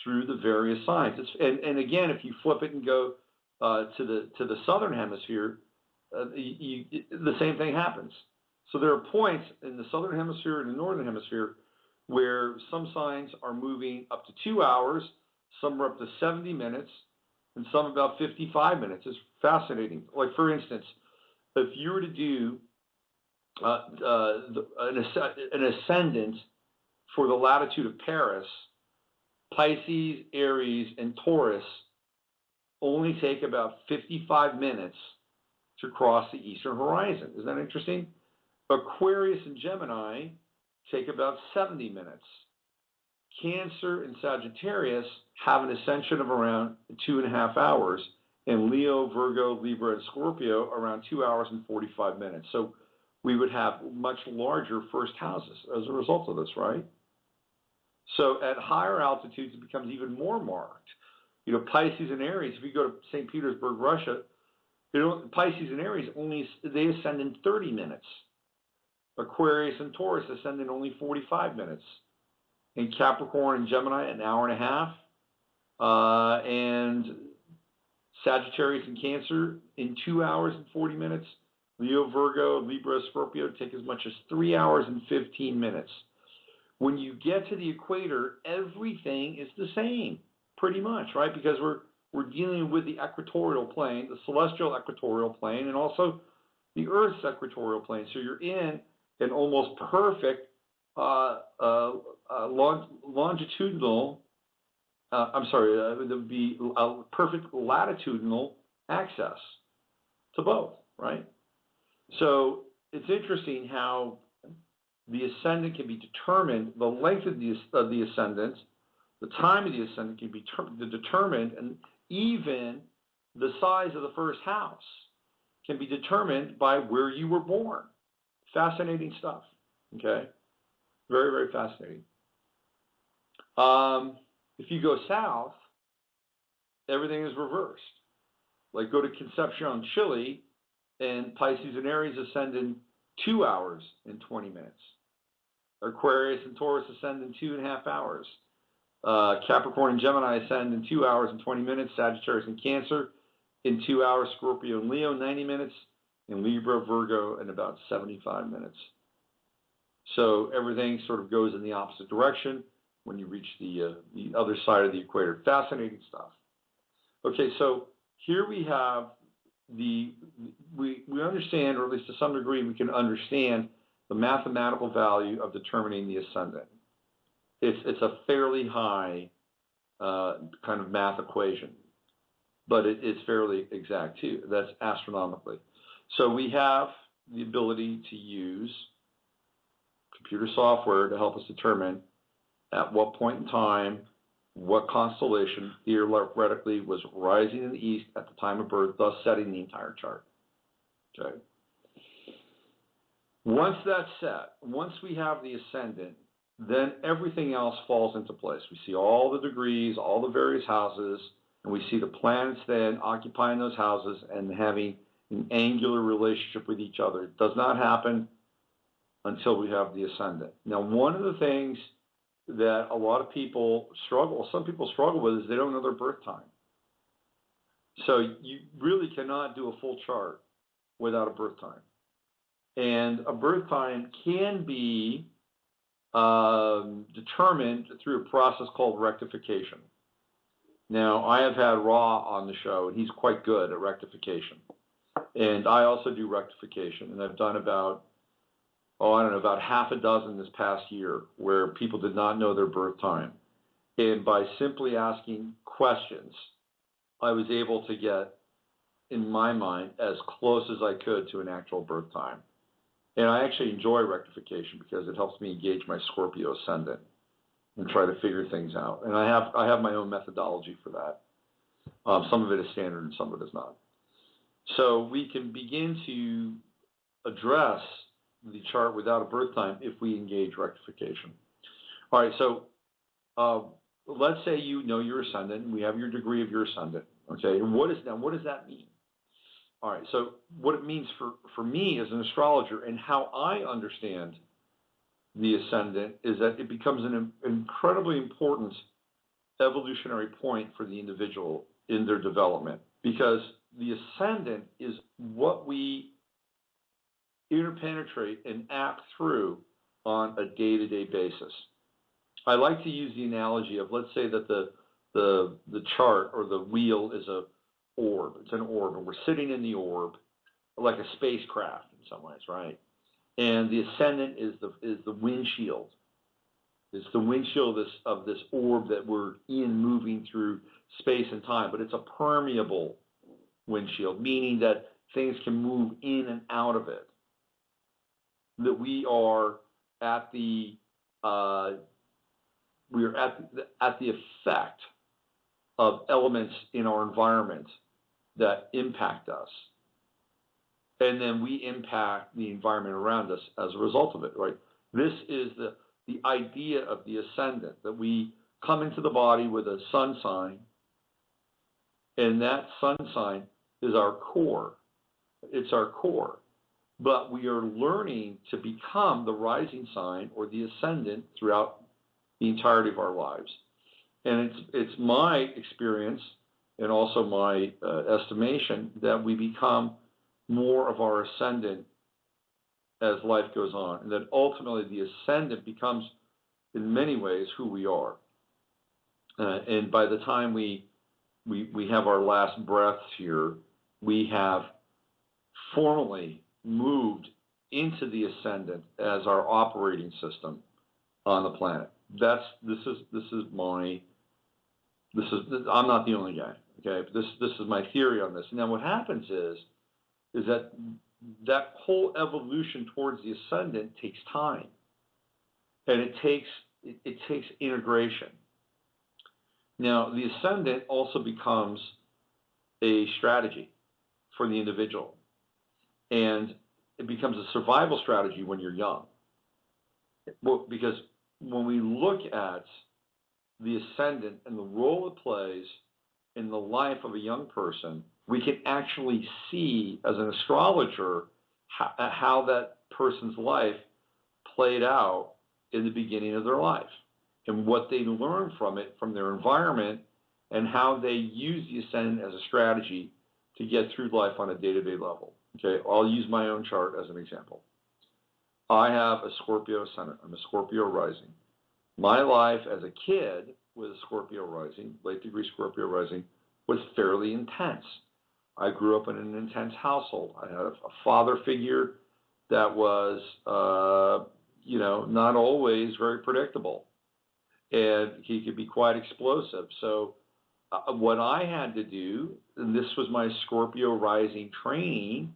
through the various signs. And again, if you flip it and go to the southern hemisphere, the same thing happens. So there are points in the southern hemisphere and the northern hemisphere where some signs are moving up to 2 hours, some are up to 70 minutes, and some about 55 minutes. It's fascinating. Like, for instance, if you were to do an ascendant for the latitude of Paris, Pisces, Aries, and Taurus only take about 55 minutes to cross the eastern horizon. Isn't that interesting? Aquarius and Gemini take about 70 minutes. Cancer and Sagittarius have an ascension of around 2.5 hours, and Leo, Virgo, Libra, and Scorpio around 2 hours and 45 minutes. So we would have much larger first houses as a result of this, right? So at higher altitudes, it becomes even more marked. You know, Pisces and Aries, if you go to St. Petersburg, Russia, Pisces and Aries they ascend in 30 minutes. Aquarius and Taurus ascend in only 45 minutes. And Capricorn and Gemini, an hour and a half. And Sagittarius and Cancer in 2 hours and 40 minutes. Leo, Virgo, Libra, Scorpio take as much as 3 hours and 15 minutes. When you get to the equator, everything is the same, pretty much, right? Because we're dealing with the equatorial plane, the celestial equatorial plane, and also the Earth's equatorial plane. So you're in an almost perfect longitudinal, there would be a perfect latitudinal access to both, right? So it's interesting how the ascendant can be determined, the length of the ascendant, the time of the ascendant can be determined, and even the size of the first house can be determined by where you were born. Fascinating stuff, okay? Very, very fascinating. If you go south, everything is reversed. Like go to Concepcion, Chile, and Pisces and Aries ascend in 2 hours and 20 minutes. Aquarius and Taurus ascend in 2.5 hours. Capricorn and Gemini ascend in 2 hours and 20 minutes. Sagittarius and Cancer in 2 hours. Scorpio and Leo, 90 minutes. And Libra, Virgo, in about 75 minutes. So everything sort of goes in the opposite direction when you reach the other side of the equator. Fascinating stuff. Okay, so here we have we understand, or at least to some degree, we can understand the mathematical value of determining the ascendant. It's a fairly high kind of math equation, but it is fairly exact too. That's astronomically. So we have the ability to use computer software to help us determine at what point in time, what constellation theoretically was rising in the east at the time of birth, thus setting the entire chart. Okay. Once that's set, once we have the ascendant, then everything else falls into place. We see all the degrees, all the various houses, and we see the planets then occupying those houses and having an angular relationship with each other. It does not happen until we have the ascendant. Now, one of the things that a lot of people some people struggle with is they don't know their birth time. So you really cannot do a full chart without a birth time. And a birth time can be determined through a process called rectification. Now, I have had Ra on the show, and he's quite good at rectification. And I also do rectification, and I've done about half a dozen this past year where people did not know their birth time. And by simply asking questions, I was able to get, in my mind, as close as I could to an actual birth time. And I actually enjoy rectification because it helps me engage my Scorpio ascendant and try to figure things out. And I have my own methodology for that. Some of it is standard and some of it is not. So we can begin to address the chart without a birth time if we engage rectification. All right, so let's say you know your ascendant, and we have your degree of your ascendant. Okay, and what does that mean? All right, so what it means for me as an astrologer and how I understand the ascendant is that it becomes an incredibly important evolutionary point for the individual in their development, because the ascendant is what we interpenetrate and act through on a day-to-day basis. I like to use the analogy of, let's say that the chart or the wheel is a orb. It's an orb, and we're sitting in the orb like a spacecraft in some ways, right? And the ascendant is the windshield. It's the windshield of this orb that we're in, moving through space and time, but it's a permeable windshield, meaning that things can move in and out of it. That we are at the effect of elements in our environment that impact us, and then we impact the environment around us as a result of it. Right? This is the idea of the ascendant, that we come into the body with a sun sign, and that sun sign is our core. It's our core. But we are learning to become the rising sign or the ascendant throughout the entirety of our lives. And it's my experience and also my estimation that we become more of our ascendant as life goes on, and that ultimately the ascendant becomes, in many ways, who we are. And by the time we have our last breaths here, we have formally moved into the ascendant as our operating system on the planet. I'm not the only guy, okay? But this is my theory on this. And then what happens is that whole evolution towards the ascendant takes time, and it takes integration. Now, the ascendant also becomes a strategy for the individual, and it becomes a survival strategy when you're young. Well, because when we look at the ascendant and the role it plays in the life of a young person, we can actually see, as an astrologer, how that person's life played out in the beginning of their life, and what they learn from it, from their environment, and how they use the ascendant as a strategy to get through life on a day-to-day level. Okay, I'll use my own chart as an example. I have a Scorpio ascendant. I'm a Scorpio rising. My life as a kid with a Scorpio rising, late degree Scorpio rising, was fairly intense. I grew up in an intense household. I had a father figure that was, not always very predictable, and he could be quite explosive. So what I had to do, and this was my Scorpio rising training,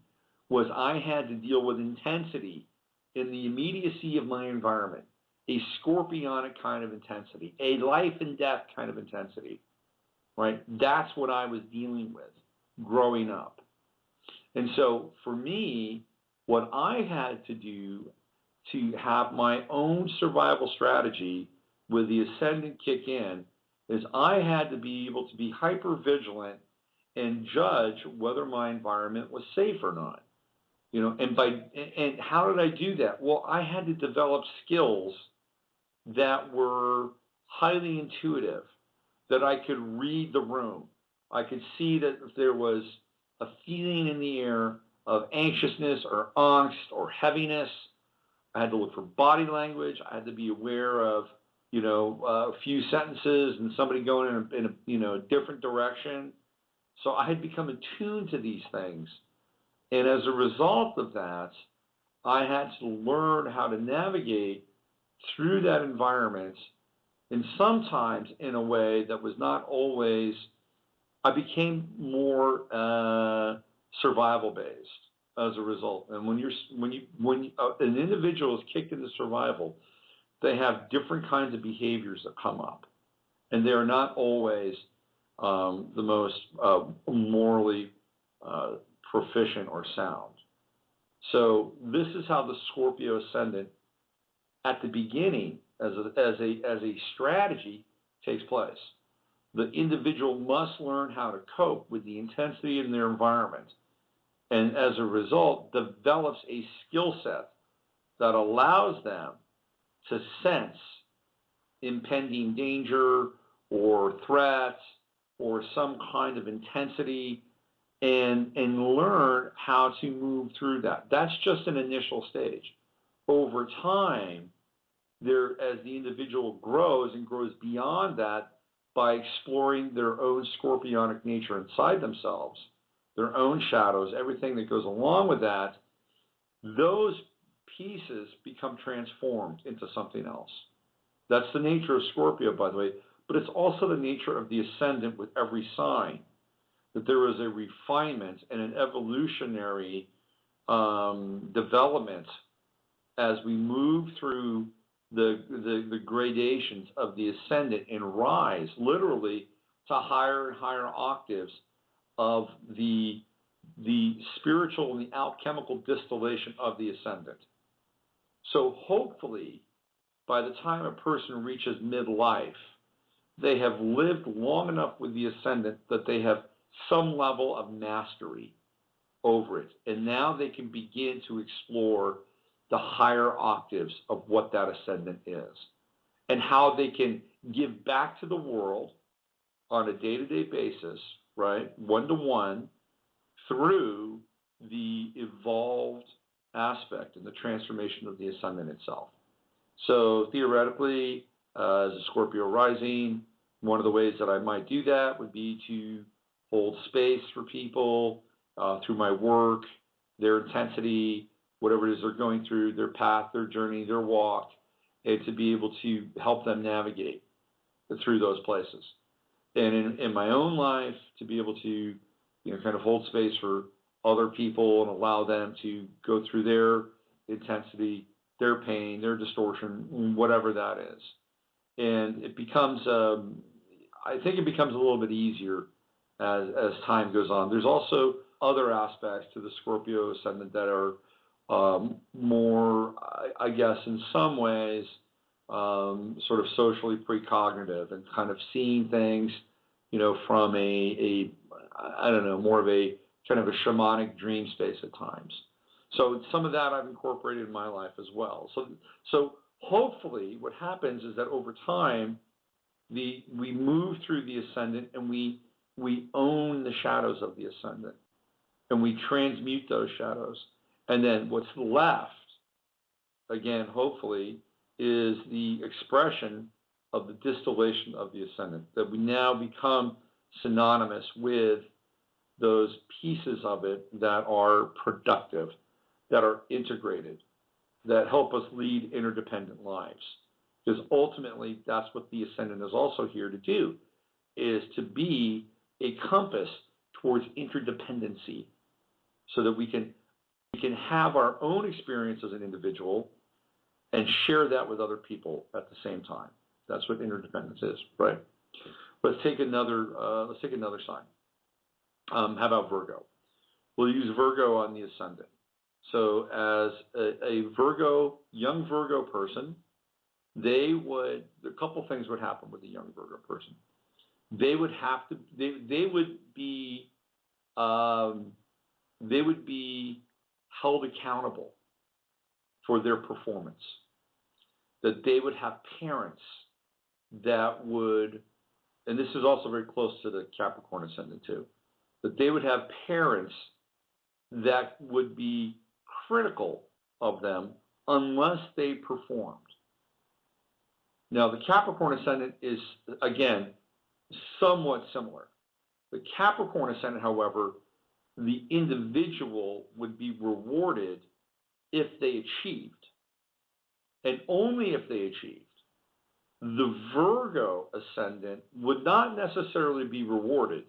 was I had to deal with intensity in the immediacy of my environment, a scorpionic kind of intensity, a life and death kind of intensity, right? That's what I was dealing with growing up. And so for me, what I had to do to have my own survival strategy with the ascendant kick in is I had to be able to be hyper vigilant and judge whether my environment was safe or not. And how did I do that? Well, I had to develop skills that were highly intuitive, that I could read the room. I could see that if there was a feeling in the air of anxiousness or angst or heaviness, I had to look for body language. I had to be aware of, a few sentences and somebody going in a different direction. So I had become attuned to these things. And as a result of that, I had to learn how to navigate through that environment, and sometimes in a way that was not always. I became more survival based as a result. And when an individual is kicked into survival, they have different kinds of behaviors that come up, and they are not always the most morally proficient or sound. So this is how the Scorpio ascendant, at the beginning, as a strategy, takes place. The individual must learn how to cope with the intensity in their environment, and as a result, develops a skill set that allows them to sense impending danger or threats or some kind of intensity, and learn how to move through that. That's just an initial stage. Over time, as the individual grows and grows beyond that, by exploring their own scorpionic nature inside themselves, their own shadows, everything that goes along with that, those pieces become transformed into something else. That's the nature of Scorpio, by the way, but it's also the nature of the ascendant with every sign, that there is a refinement and an evolutionary development as we move through the gradations of the ascendant and rise literally to higher and higher octaves of the spiritual and the alchemical distillation of the ascendant. So hopefully, by the time a person reaches midlife, they have lived long enough with the ascendant that they have some level of mastery over it. And now they can begin to explore the higher octaves of what that ascendant is and how they can give back to the world on a day-to-day basis, right, one-to-one, through the evolved aspect and the transformation of the ascendant itself. So theoretically, as a Scorpio rising, one of the ways that I might do that would be to hold space for people through my work, their intensity, whatever it is they're going through, their path, their journey, their walk, and to be able to help them navigate through those places. And in my own life, to be able to, kind of hold space for other people and allow them to go through their intensity, their pain, their distortion, whatever that is. And it becomes, I think it becomes a little bit easier as time goes on. There's also other aspects to the Scorpio ascendant that are more, I guess, in some ways, sort of socially precognitive and kind of seeing things, from a I don't know, more of a kind of a shamanic dream space at times. So some of that I've incorporated in my life as well. So hopefully what happens is that over time, we move through the ascendant and we own the shadows of the ascendant and we transmute those shadows. And then what's left, again, hopefully, is the expression of the distillation of the ascendant, that we now become synonymous with those pieces of it that are productive, that are integrated, that help us lead interdependent lives. Because ultimately, that's what the ascendant is also here to do, is to be a compass towards interdependency so that we can have our own experience as an individual and share that with other people at the same time. That's what interdependence is, right? Let's take another sign. How about Virgo? We'll use Virgo on the ascendant. So as a young Virgo person, a couple things would happen with a young Virgo person. They would be held accountable for their performance. That they would have parents that would, and this is also very close to the Capricorn ascendant too, that they would have parents that would be critical of them unless they performed. Now, the Capricorn ascendant is, again, somewhat similar. The Capricorn ascendant, however, the individual would be rewarded if they achieved, and only if they achieved. The Virgo ascendant would not necessarily be rewarded,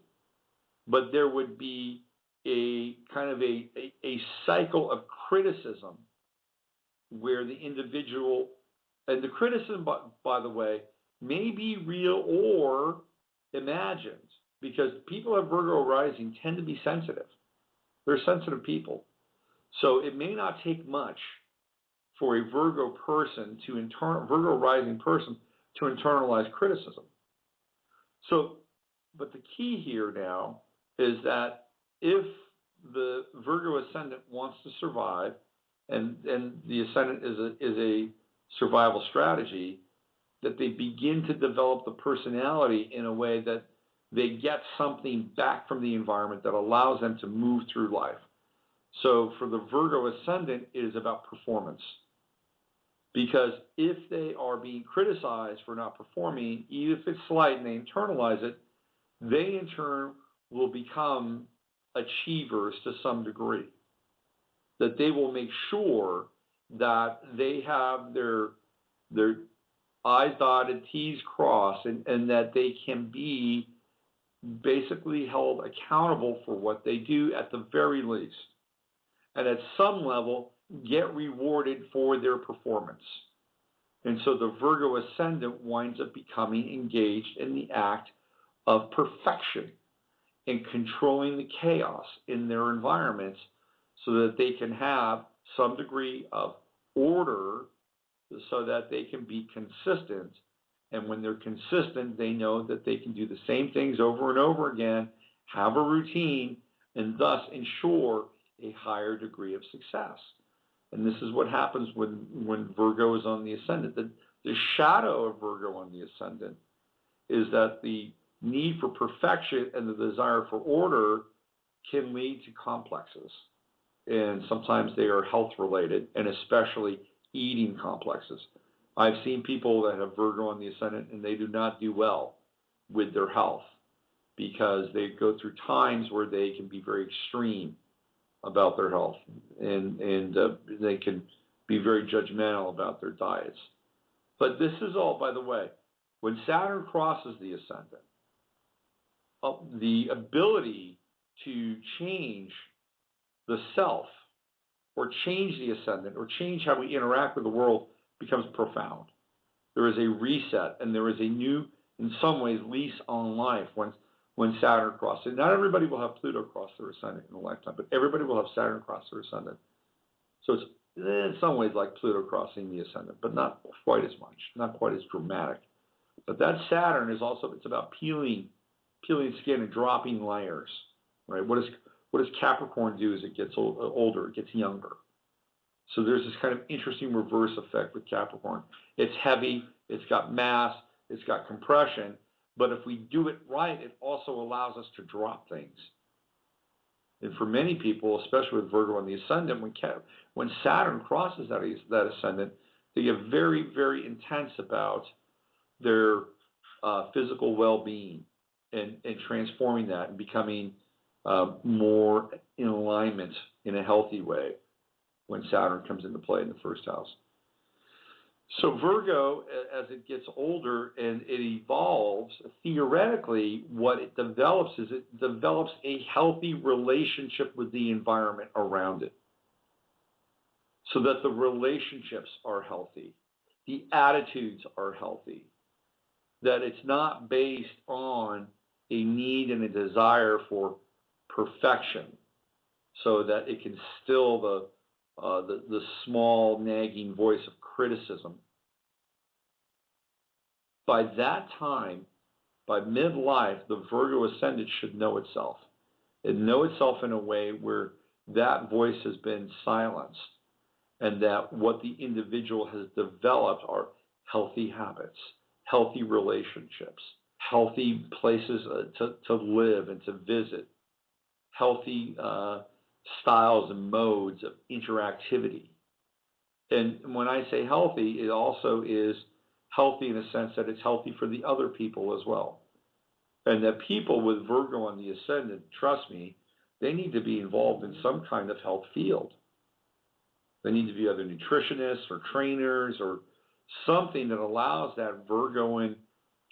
but there would be a kind of a cycle of criticism where the individual, and the criticism, by the way, may be real or imagined, because people of Virgo rising tend to be sensitive. They're sensitive people. So it may not take much for a Virgo rising person to internalize criticism. So, but the key here now is that if the Virgo ascendant wants to survive, and the ascendant is a survival strategy, that they begin to develop the personality in a way that they get something back from the environment that allows them to move through life. So for the Virgo ascendant, it is about performance. Because if they are being criticized for not performing, even if it's slight and they internalize it, they in turn will become achievers to some degree. That they will make sure that they have their I's dotted, T's crossed, and that they can be basically held accountable for what they do at the very least. And at some level, get rewarded for their performance. And so the Virgo ascendant winds up becoming engaged in the act of perfection and controlling the chaos in their environments so that they can have some degree of order so that they can be consistent. And when they're consistent, they know that they can do the same things over and over again, have a routine, and thus ensure a higher degree of success. And this is what happens when Virgo is on the ascendant. The shadow of Virgo on the ascendant is that the need for perfection and the desire for order can lead to complexes. And sometimes they are health related, and especially eating complexes. I've seen people that have Virgo on the ascendant and they do not do well with their health because they go through times where they can be very extreme about their health, and they can be very judgmental about their diets. But this is all, by the way, when Saturn crosses the ascendant, the ability to change the self, or change the ascendant, or change how we interact with the world becomes profound. There is a reset, and there is a new, in some ways, lease on life when Saturn crosses. Not everybody will have Pluto cross their ascendant in a lifetime, but everybody will have Saturn cross their ascendant. So it's in some ways like Pluto crossing the ascendant, but not quite as much, not quite as dramatic. But that Saturn is also, it's about peeling skin and dropping layers, right? What does Capricorn do as it gets older? It gets younger. So there's this kind of interesting reverse effect with Capricorn. It's heavy, it's got mass, it's got compression, but if we do it right, it also allows us to drop things. And for many people, especially with Virgo on the ascendant, when Saturn crosses that ascendant, they get very, very intense about their physical well-being and transforming that and becoming more in alignment in a healthy way when Saturn comes into play in the first house. So Virgo, as it gets older and it evolves, theoretically, what it develops is it develops a healthy relationship with the environment around it, so that the relationships are healthy, the attitudes are healthy, that it's not based on a need and a desire for perfection, so that it can still the small nagging voice of criticism. By that time, by midlife, the Virgo ascendant should know itself. It know itself in a way where that voice has been silenced, and that what the individual has developed are healthy habits, healthy relationships, healthy places to live and to visit, healthy styles and modes of interactivity. And when I say healthy, it also is healthy in a sense that it's healthy for the other people as well. And that people with Virgo on the ascendant, trust me, they need to be involved in some kind of health field. They need to be either nutritionists or trainers or something that allows that Virgoan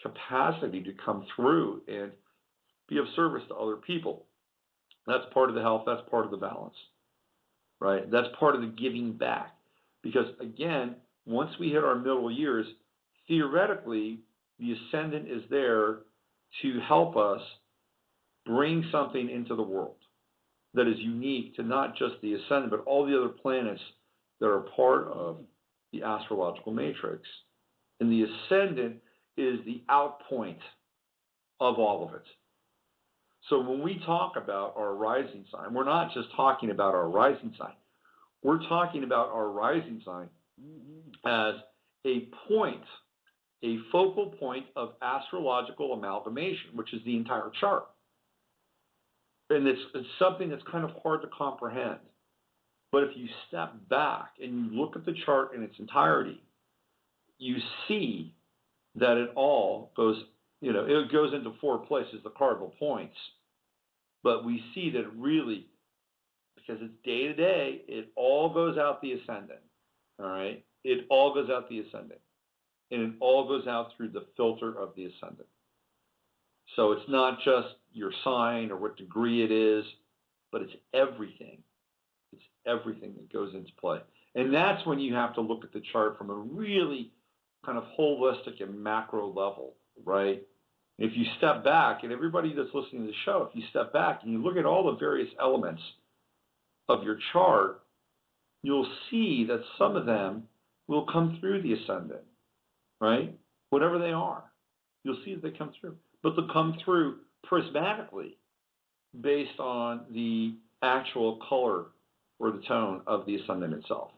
capacity to come through and be of service to other people. That's part of the health, that's part of the balance, right? That's part of the giving back. Because again, once we hit our middle years, theoretically, the ascendant is there to help us bring something into the world that is unique to not just the ascendant, but all the other planets that are part of the astrological matrix. And the ascendant is the outpoint of all of it. So when we talk about our rising sign, we're not just talking about our rising sign. We're talking about our rising sign as a point, a focal point of astrological amalgamation, which is the entire chart. And it's something that's kind of hard to comprehend. But if you step back and you look at the chart in its entirety, you see that it all goes, it goes into four places, the cardinal points. But we see that really, because it's day to day, it all goes out the ascendant, all right? It all goes out the ascendant. And it all goes out through the filter of the ascendant. So it's not just your sign or what degree it is, but it's everything. It's everything that goes into play. And that's when you have to look at the chart from a really kind of holistic and macro level, right? If you step back, and everybody that's listening to the show, if you step back and you look at all the various elements of your chart, you'll see that some of them will come through the ascendant, right? Whatever they are, you'll see that they come through. But they'll come through prismatically based on the actual color or the tone of the ascendant itself.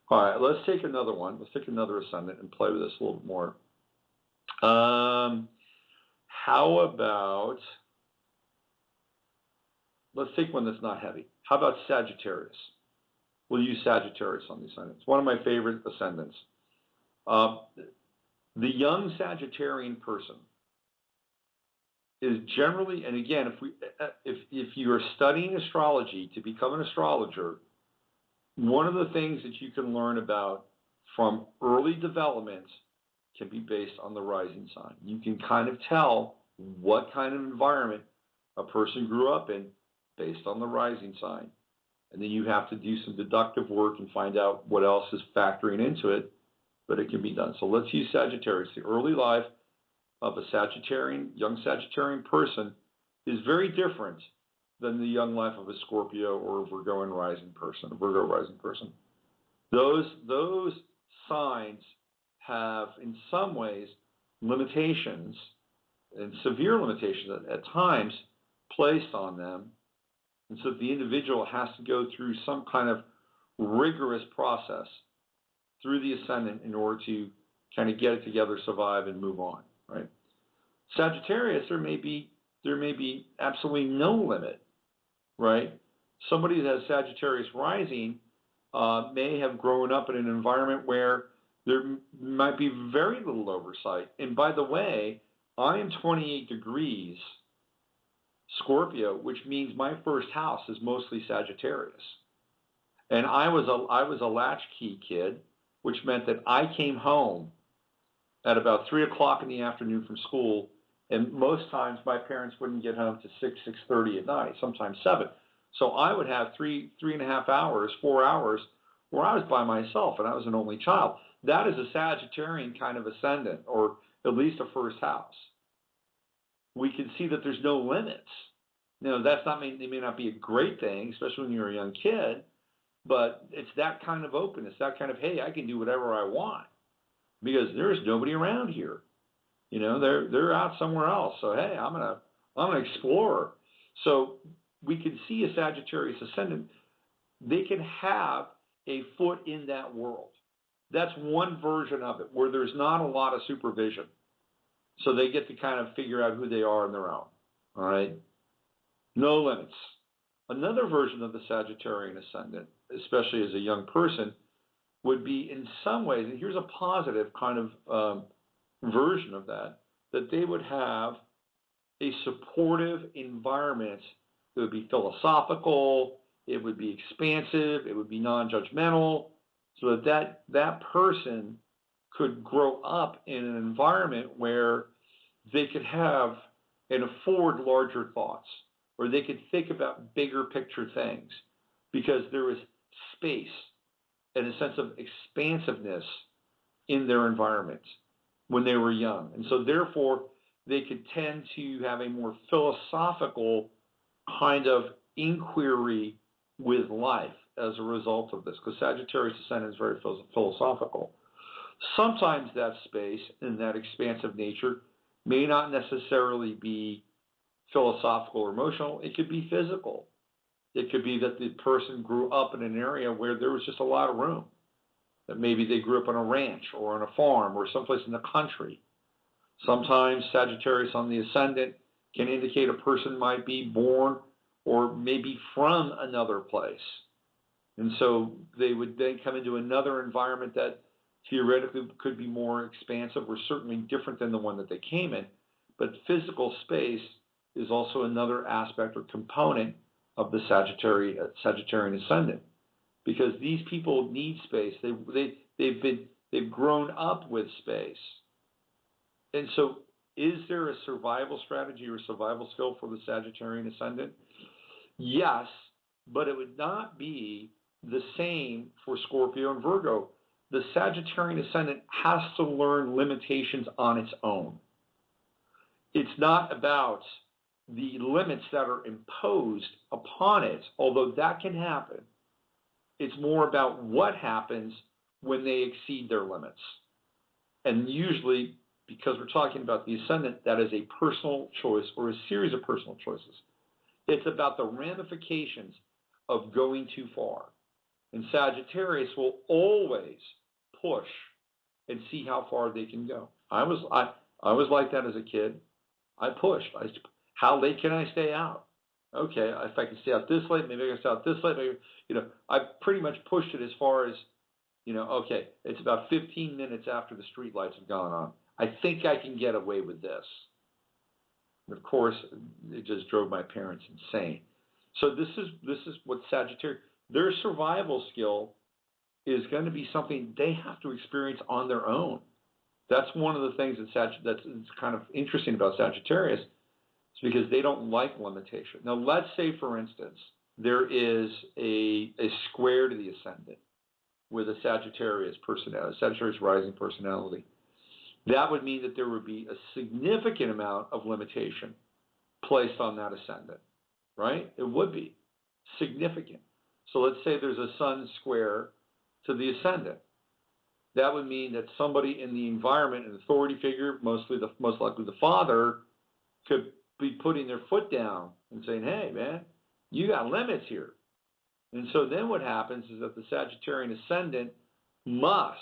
All right, let's take another one. Let's take another ascendant and play with this a little bit more. How about, let's take one that's not heavy. How about Sagittarius? We'll use Sagittarius on the ascendant. It's one of my favorite ascendants. The young Sagittarian person is generally, and again, if you are studying astrology to become an astrologer, one of the things that you can learn about from early development can be based on the rising sign. You can kind of tell what kind of environment a person grew up in based on the rising sign. And then you have to do some deductive work and find out what else is factoring into it, but it can be done. So let's use Sagittarius. The early life of a Sagittarian, young Sagittarian person is very different than the young life of a Scorpio or a Virgo rising person. Those signs have, in some ways, limitations and severe limitations at times placed on them. And so the individual has to go through some kind of rigorous process through the ascendant in order to kind of get it together, survive, and move on, right? Sagittarius, there may be absolutely no limit, right? Somebody that has Sagittarius rising may have grown up in an environment where there might be very little oversight. And by the way, I am 28 degrees Scorpio, which means my first house is mostly Sagittarius. And I was a latchkey kid, which meant that I came home at about 3 o'clock in the afternoon from school, and most times my parents wouldn't get home to 6:30 at night, sometimes 7. So I would have 3.5 hours, 4 hours where I was by myself, and I was an only child. That is a Sagittarian kind of ascendant, or at least a first house. We can see that there's no limits. Now, they may not be a great thing, especially when you're a young kid, but it's that kind of openness, that kind of, hey, I can do whatever I want because there's nobody around here. You know, they're out somewhere else. So hey, I'm an explorer. So we can see a Sagittarius ascendant. They can have a foot in that world. That's one version of it where there's not a lot of supervision. So they get to kind of figure out who they are on their own. All right? No limits. Another version of the Sagittarian ascendant, especially as a young person, would be in some ways, and here's a positive kind of version of that they would have a supportive environment that would be philosophical, it would be expansive, it would be non-judgmental, so that person could grow up in an environment where they could have and afford larger thoughts, or they could think about bigger picture things, because there was space and a sense of expansiveness in their environment when they were young. And so therefore, they could tend to have a more philosophical kind of inquiry with life as a result of this, because Sagittarius ascendant is very philosophical. Sometimes that space and that expansive nature may not necessarily be philosophical or emotional. It could be physical. It could be that the person grew up in an area where there was just a lot of room. That maybe they grew up on a ranch or on a farm or someplace in the country. Sometimes Sagittarius on the ascendant can indicate a person might be born or maybe from another place. And so they would then come into another environment that theoretically could be more expansive or certainly different than the one that they came in. But physical space is also another aspect or component of the Sagittarian ascendant, because these people need space. They've grown up with space. And so is there a survival strategy or survival skill for the Sagittarian ascendant? Yes, but it would not be the same for Scorpio and Virgo. The Sagittarian ascendant has to learn limitations on its own. It's not about the limits that are imposed upon it, although that can happen. It's more about what happens when they exceed their limits. And usually, because we're talking about the ascendant, that is a personal choice or a series of personal choices. It's about the ramifications of going too far. And Sagittarius will always push and see how far they can go. I was like that as a kid. I pushed. How late can I stay out? Okay, if I can stay out this late, maybe I can stay out this late. Maybe, I pretty much pushed it as far as, okay, it's about 15 minutes after the street lights have gone on. I think I can get away with this. And of course, it just drove my parents insane. So this is what Sagittarius, their survival skill is going to be something they have to experience on their own. That's one of the things that's kind of interesting about Sagittarius, is because they don't like limitation. Now, let's say, for instance, there is a square to the ascendant with a Sagittarius personality, Sagittarius rising personality. That would mean that there would be a significant amount of limitation placed on that ascendant, right? It would be significant. So let's say there's a sun square to the ascendant. That would mean that somebody in the environment, an authority figure, most likely the father, could be putting their foot down and saying, hey, man, you got limits here. And so then what happens is that the Sagittarian ascendant must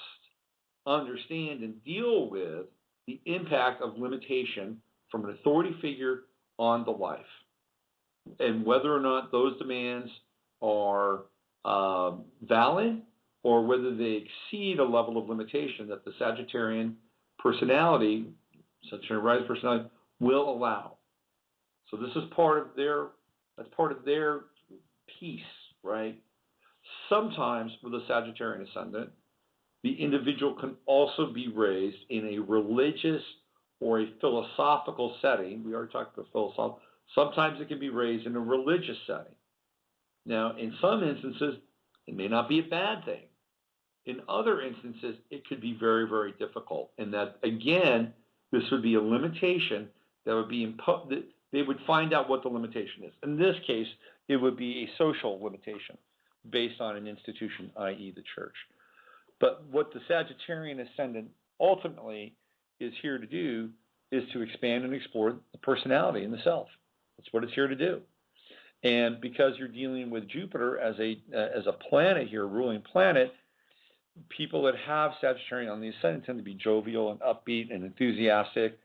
understand and deal with the impact of limitation from an authority figure on the life, and whether or not those demands are valid, or whether they exceed a level of limitation that the Sagittarian personality, Sagittarian rising personality, will allow. So this is part of their piece, right? Sometimes with a Sagittarian ascendant, the individual can also be raised in a religious or a philosophical setting. We already talked about philosophical. Sometimes it can be raised in a religious setting. Now, in some instances, it may not be a bad thing. In other instances, it could be very, very difficult. And that, again, this would be a limitation that would be imposed. They would find out what the limitation is. In this case, it would be a social limitation based on an institution, i.e. the church. But what the Sagittarian ascendant ultimately is here to do is to expand and explore the personality and the self. That's what it's here to do. And because you're dealing with Jupiter as a planet here, ruling planet, people that have Sagittarian on the ascendant tend to be jovial and upbeat and enthusiastic.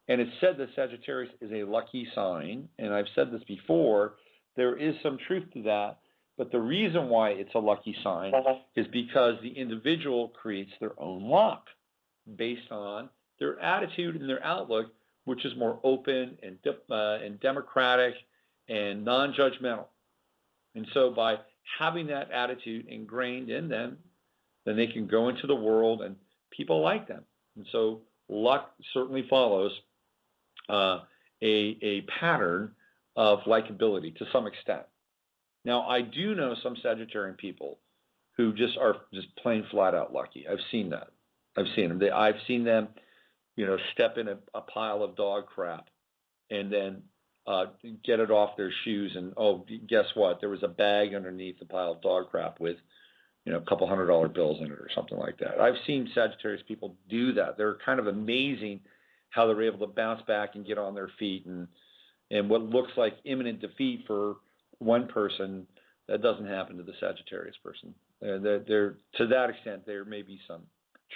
And it's said that Sagittarius is a lucky sign. And I've said this before, there is some truth to that. But the reason why it's a lucky sign is because the individual creates their own luck based on their attitude and their outlook, which is more open and democratic and non-judgmental. And so by having that attitude ingrained in them, then they can go into the world and people like them. And so luck certainly follows a pattern of likability to some extent. Now, I do know some Sagittarian people who are plain flat out lucky. I've seen that. I've seen them. I've seen them, step in a pile of dog crap and then get it off their shoes. And, oh, guess what? There was a bag underneath the pile of dog crap with, a couple $100 bills in it or something like that. I've seen Sagittarius people do that. They're kind of amazing how they're able to bounce back and get on their feet. And what looks like imminent defeat for one person, that doesn't happen to the Sagittarius person. To that extent, there may be some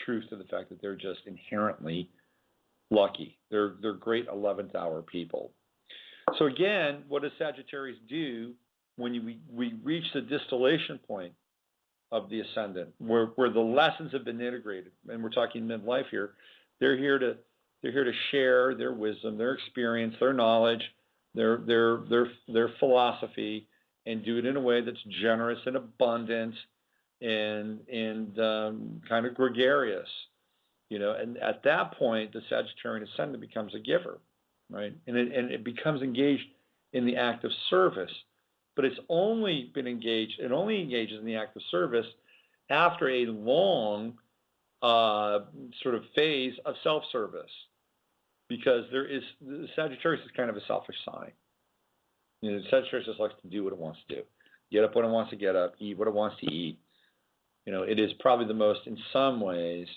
truth to the fact that they're just inherently lucky. They're great 11th hour people. So again, what does Sagittarius do when we reach the distillation point of the ascendant, where the lessons have been integrated, and we're talking midlife here? They're here to share their wisdom, their experience, their knowledge, their philosophy, and do it in a way that's generous and abundant and kind of gregarious, And at that point, the Sagittarian ascendant becomes a giver, right? And it becomes engaged in the act of service, but it only engages in the act of service after a long sort of phase of self-service. Because the Sagittarius is kind of a selfish sign. Sagittarius just likes to do what it wants to do, get up when it wants to get up, eat what it wants to eat. It is probably the most, in some ways,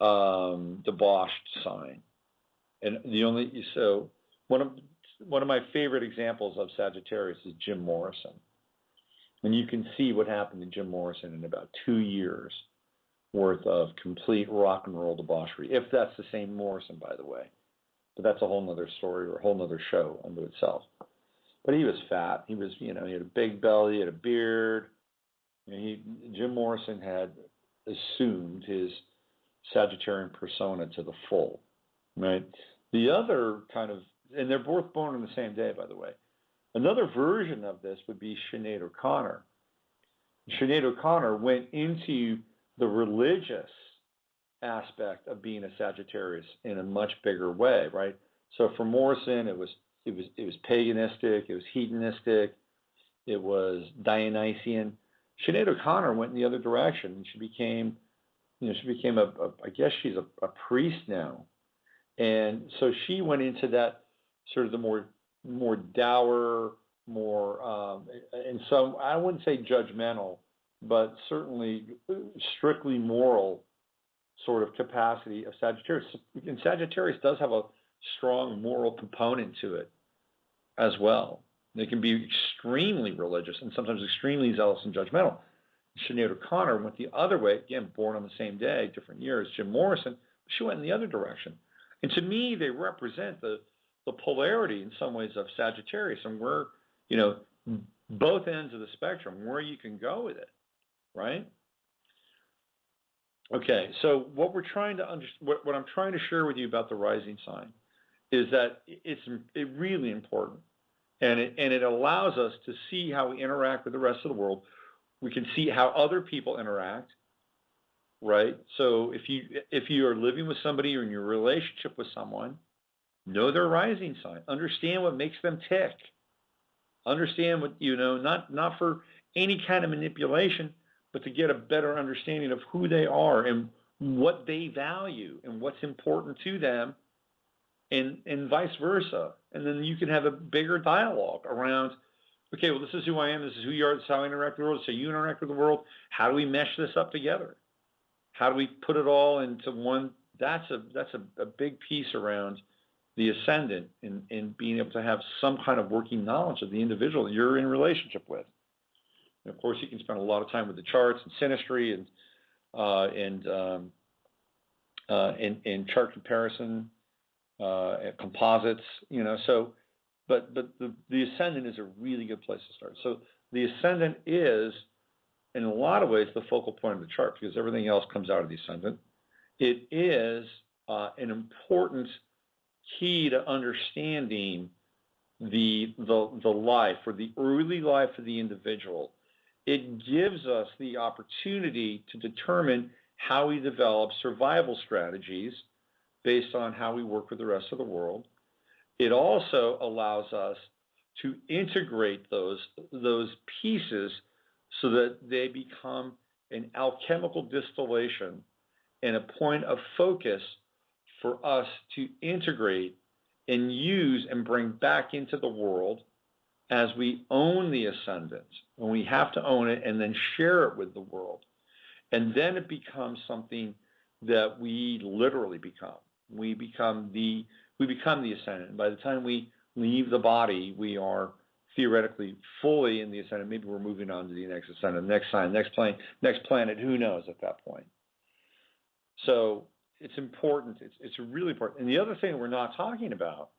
debauched sign. And one of my favorite examples of Sagittarius is Jim Morrison. And you can see what happened to Jim Morrison in about 2 years worth of complete rock and roll debauchery, if that's the same Morrison, by the way. But that's a whole nother story or a whole nother show unto itself. But he was fat. He was, he had a big belly, he had a beard. Jim Morrison had assumed his Sagittarian persona to the full, right? The other kind of, And they're both born on the same day, by the way. Another version of this would be Sinead O'Connor. Sinead O'Connor went into the religious aspect of being a Sagittarius in a much bigger way, right? So for Morrison, it was paganistic, it was hedonistic, it was Dionysian. Sinead O'Connor went in the other direction, and she became I guess she's a priest now, and so she went into that sort of the more dour, more and so I wouldn't say judgmental, but certainly strictly moral sort of capacity of Sagittarius. And Sagittarius does have a strong moral component to it as well. They can be extremely religious and sometimes extremely zealous and judgmental. Sinead O'Connor went the other way, again, born on the same day, different years. Jim Morrison, she went in the other direction. And to me, they represent the polarity in some ways of Sagittarius and where, both ends of the spectrum, where you can go with it, right? Okay, so what we're trying to what I'm trying to share with you about the rising sign is that it's really important, and it allows us to see how we interact with the rest of the world. We can see how other people interact, right? So if you are living with somebody or in your relationship with someone, know their rising sign. Understand what makes them tick. Understand what not for any kind of manipulation, but to get a better understanding of who they are and what they value and what's important to them, and vice versa. And then you can have a bigger dialogue around, okay, well, this is who I am, this is who you are, this is how I interact with the world, this is how you interact with the world. How do we mesh this up together? How do we put it all into one? That's a big piece around the ascendant in being able to have some kind of working knowledge of the individual that you're in relationship with. And of course, you can spend a lot of time with the charts and synastry and chart comparison, and composites. But the ascendant is a really good place to start. So the ascendant is, in a lot of ways, the focal point of the chart because everything else comes out of the ascendant. It is an important key to understanding the life or the early life of the individual. It gives us the opportunity to determine how we develop survival strategies based on how we work with the rest of the world. It also allows us to integrate those pieces so that they become an alchemical distillation and a point of focus for us to integrate and use and bring back into the world as we own the ascendant. And we have to own it and then share it with the world. And then it becomes something that we literally become. We become the ascendant. And by the time we leave the body, we are theoretically fully in the ascendant. Maybe we're moving on to the next ascendant, next sign, next plane, next planet. Who knows at that point? So it's important. It's really important. And the other thing we're not talking about,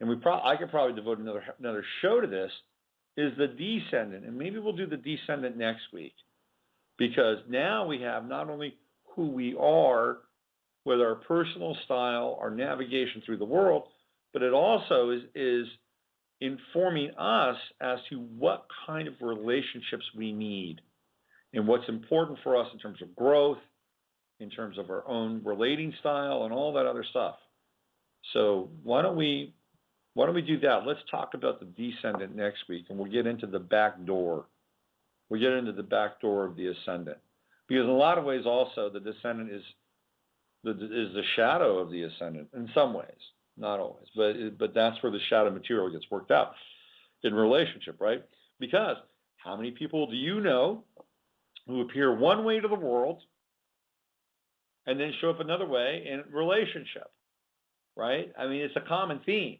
and I could probably devote another show to this, is the descendant. And maybe we'll do the descendant next week, because now we have not only who we are with our personal style, our navigation through the world, but it also is informing us as to what kind of relationships we need and what's important for us in terms of growth, in terms of our own relating style and all that other stuff. So why don't we do that? Let's talk about the descendant next week, and we'll get into the back door. We'll get into the back door of the ascendant. Because in a lot of ways also the descendant is the shadow of the ascendant in some ways, not always, but that's where the shadow material gets worked out in relationship, right? Because how many people do you know who appear one way to the world and then show up another way in relationship, right? I mean, it's a common theme.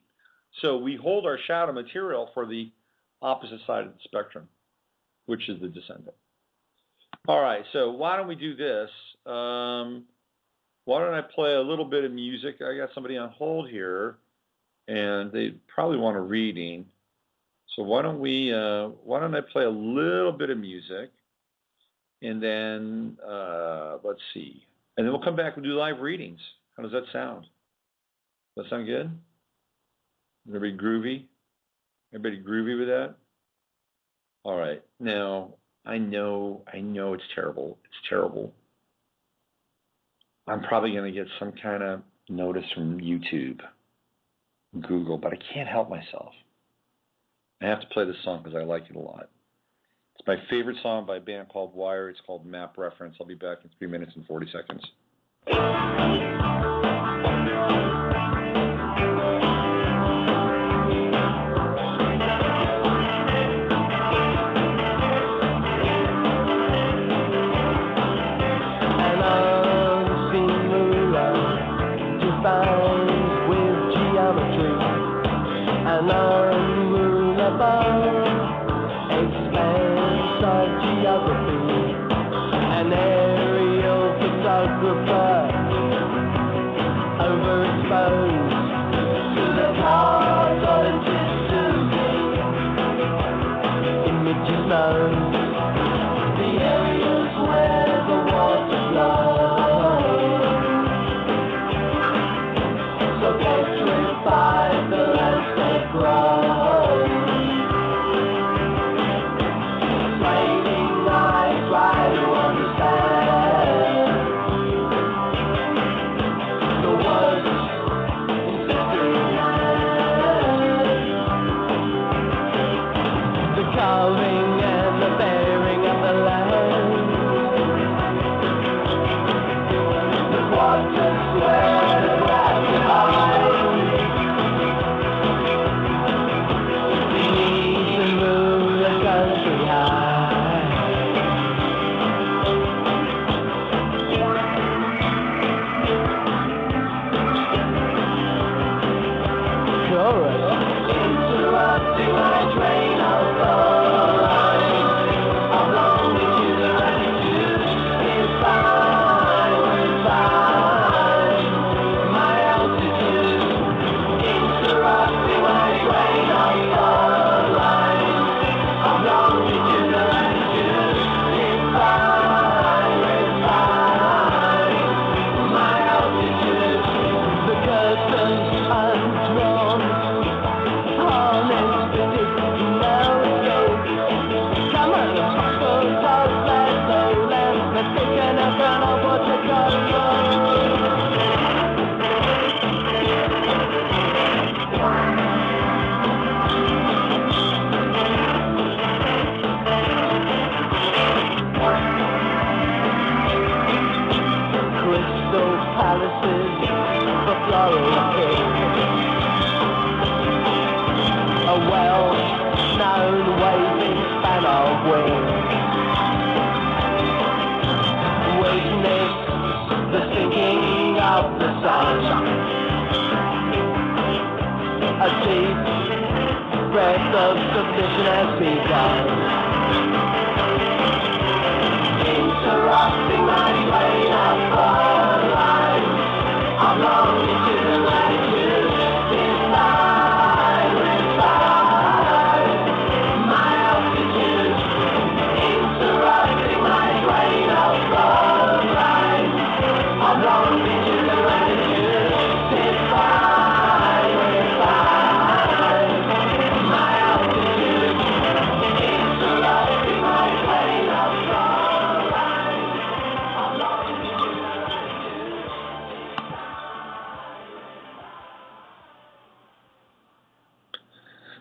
So we hold our shadow material for the opposite side of the spectrum, which is the descendant. All right, so why don't we do this? Why don't I play a little bit of music? I got somebody on hold here, and they probably want a reading. So why don't I play a little bit of music, and then let's see, and then we'll come back and do live readings. How does that sound? Does that sound good? Everybody groovy? Everybody groovy with that? All right. Now, I know it's terrible. It's terrible. I'm probably going to get some kind of notice from YouTube, Google, but I can't help myself. I have to play this song because I like it a lot. It's my favorite song by a band called Wire. It's called Map Reference. I'll be back in 3 minutes and 40 seconds.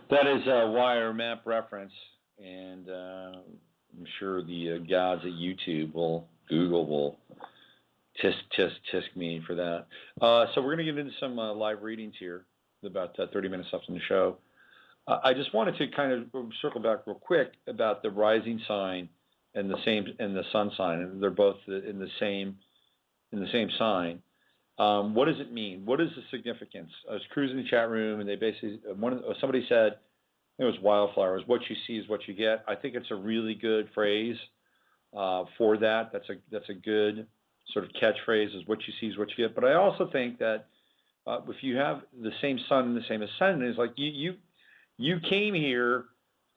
That is a Wire Map Reference, and I'm sure the gods at Google will tisk me for that. So we're going to get into some live readings here, about 30 minutes left in the show. I just wanted to kind of circle back real quick about the rising sign and the sun sign, and they're both in the same sign. What does it mean? What is the significance? I was cruising the chat room, and they basically somebody said, it was wildflowers. What you see is what you get. I think it's a really good phrase for that. That's a good sort of catchphrase, is what you see is what you get. But I also think that if you have the same sun and the same ascendant, it's like you came here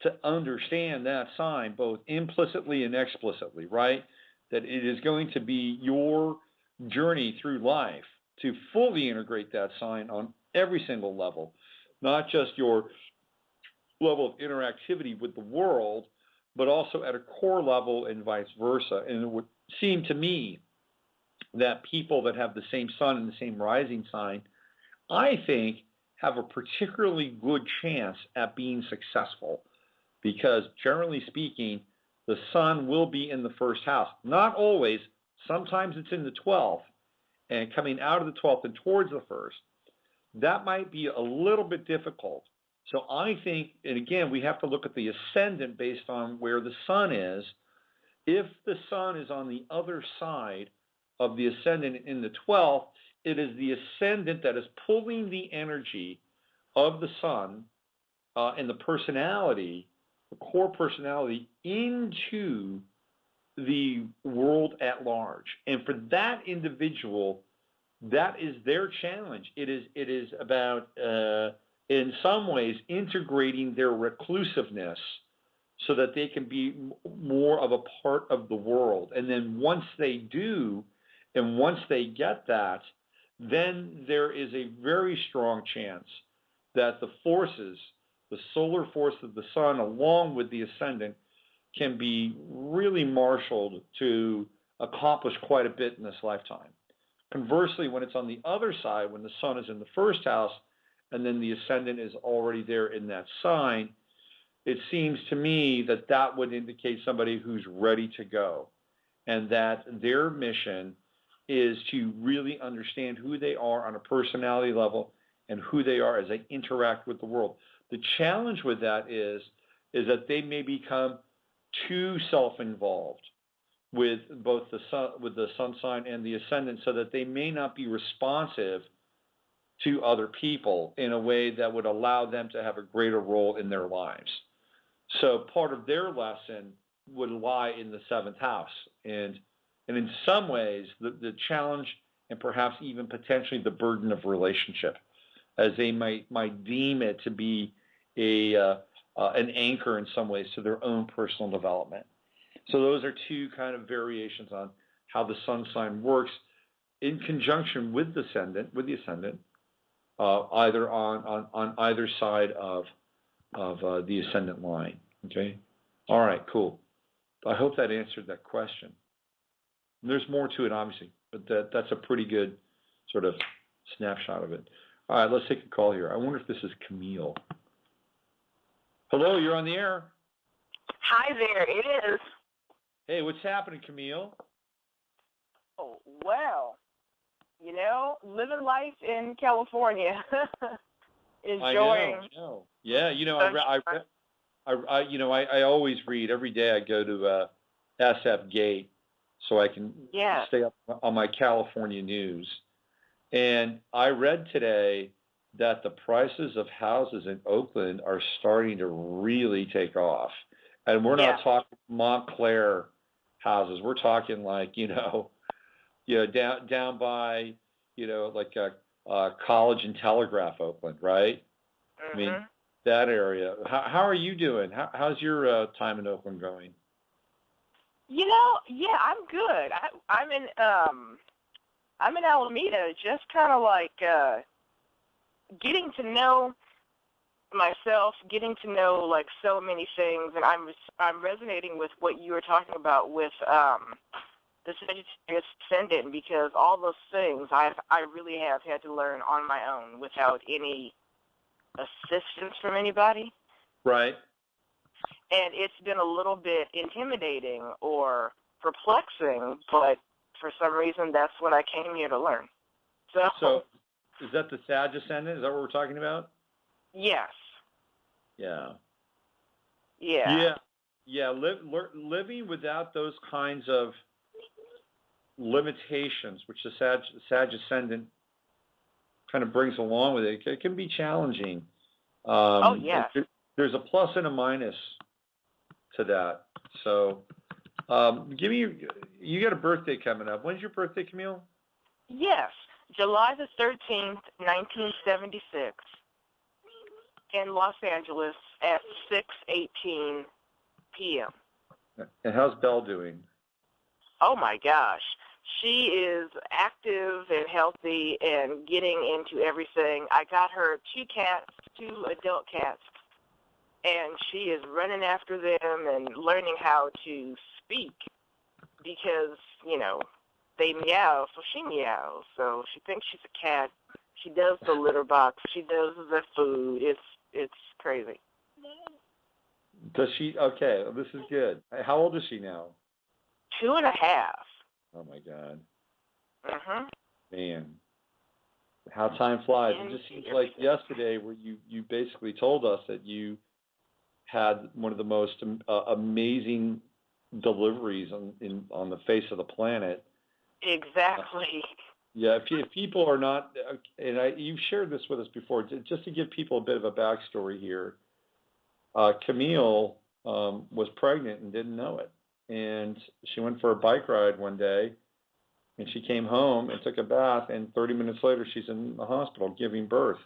to understand that sign both implicitly and explicitly, right? That it is going to be your journey through life to fully integrate that sign on every single level. not just your level of interactivity with the world, but also at a core level and vice versa. And it would seem to me that people that have the same sun and the same rising sign, I think, have a particularly good chance at being successful, because generally speaking, the sun will be in the first house. Not always. Sometimes it's in the 12th, and coming out of the 12th and towards the first. That might be a little bit difficult. So I think, and again, we have to look at the ascendant based on where the sun is. If the sun is on the other side of the ascendant in the 12th, it is the ascendant that is pulling the energy of the sun and the personality, the core personality, into the world at large. And for that individual, that is their challenge. It is about, in some ways, integrating their reclusiveness so that they can be more of a part of the world. And then once they do, and once they get that, then there is a very strong chance that the forces, the solar force of the sun, along with the ascendant, can be really marshaled to accomplish quite a bit in this lifetime. Conversely, when it's on the other side, when the sun is in the first house and then the ascendant is already there in that sign, it seems to me that that would indicate somebody who's ready to go, and that their mission is to really understand who they are on a personality level and who they are as they interact with the world. The challenge with that is that they may become too self-involved with both the sun sign and the ascendant, so that they may not be responsive to other people in a way that would allow them to have a greater role in their lives. So part of their lesson would lie in the seventh house, and in some ways the challenge and perhaps even potentially the burden of relationship, as they might deem it to be an anchor in some ways to their own personal development. So those are two kind of variations on how the sun sign works in conjunction with the ascendant, either on either side of the ascendant line. Okay, all right, cool. I hope that answered that question. And there's more to it, obviously, but that's a pretty good sort of snapshot of it. All right, let's take a call here. I wonder if this is Camille. Hello, you're on the air. Hi there, it is. Hey, what's happening, Camille? Oh, well, living life in California. Enjoying. I know. Yeah, I always read every day. I go to SF Gate so I can stay up on my California news. And I read today that the prices of houses in Oakland are starting to really take off. And we're not talking Montclair houses. We're talking like, down by, like College and Telegraph, Oakland, right? Mm-hmm. I mean, that area. How are you doing? How's your time in Oakland going? I'm good. I'm in Alameda, just kind of like getting to know myself, getting to know like so many things, and I'm resonating with what you were talking about with the Sagittarius ascendant, because all those things I really have had to learn on my own without any assistance from anybody. Right. And it's been a little bit intimidating or perplexing, but for some reason that's what I came here to learn. So is that the Sag ascendant? Is that what we're talking about? Yes. Yeah. Yeah. Yeah. Living without those kinds of limitations, which the Sag ascendant kind of brings along with it, it can be challenging. Yes. There's a plus and a minus to that. So, you got a birthday coming up. When's your birthday, Camille? Yes, July the 13th, 1976, in Los Angeles at 6:18 p.m. And how's Belle doing? Oh my gosh, She is active and healthy and getting into everything. I got her 2 cats, 2 adult cats, and she is running after them and learning how to speak because, you know, they meow, so she meows. So she thinks she's a cat. She does the litter box. She does the food. It's crazy. Does she? Okay, this is good. How old is she now? 2.5. Oh my God. Mhm. Man, how time flies. It just seems like yesterday where you basically told us that you had one of the most amazing deliveries on the face of the planet. Exactly. Yeah, if people are not, and you've shared this with us before, just to give people a bit of a backstory here. Camille was pregnant and didn't know it, and she went for a bike ride one day, and she came home and took a bath, and 30 minutes later she's in the hospital giving birth.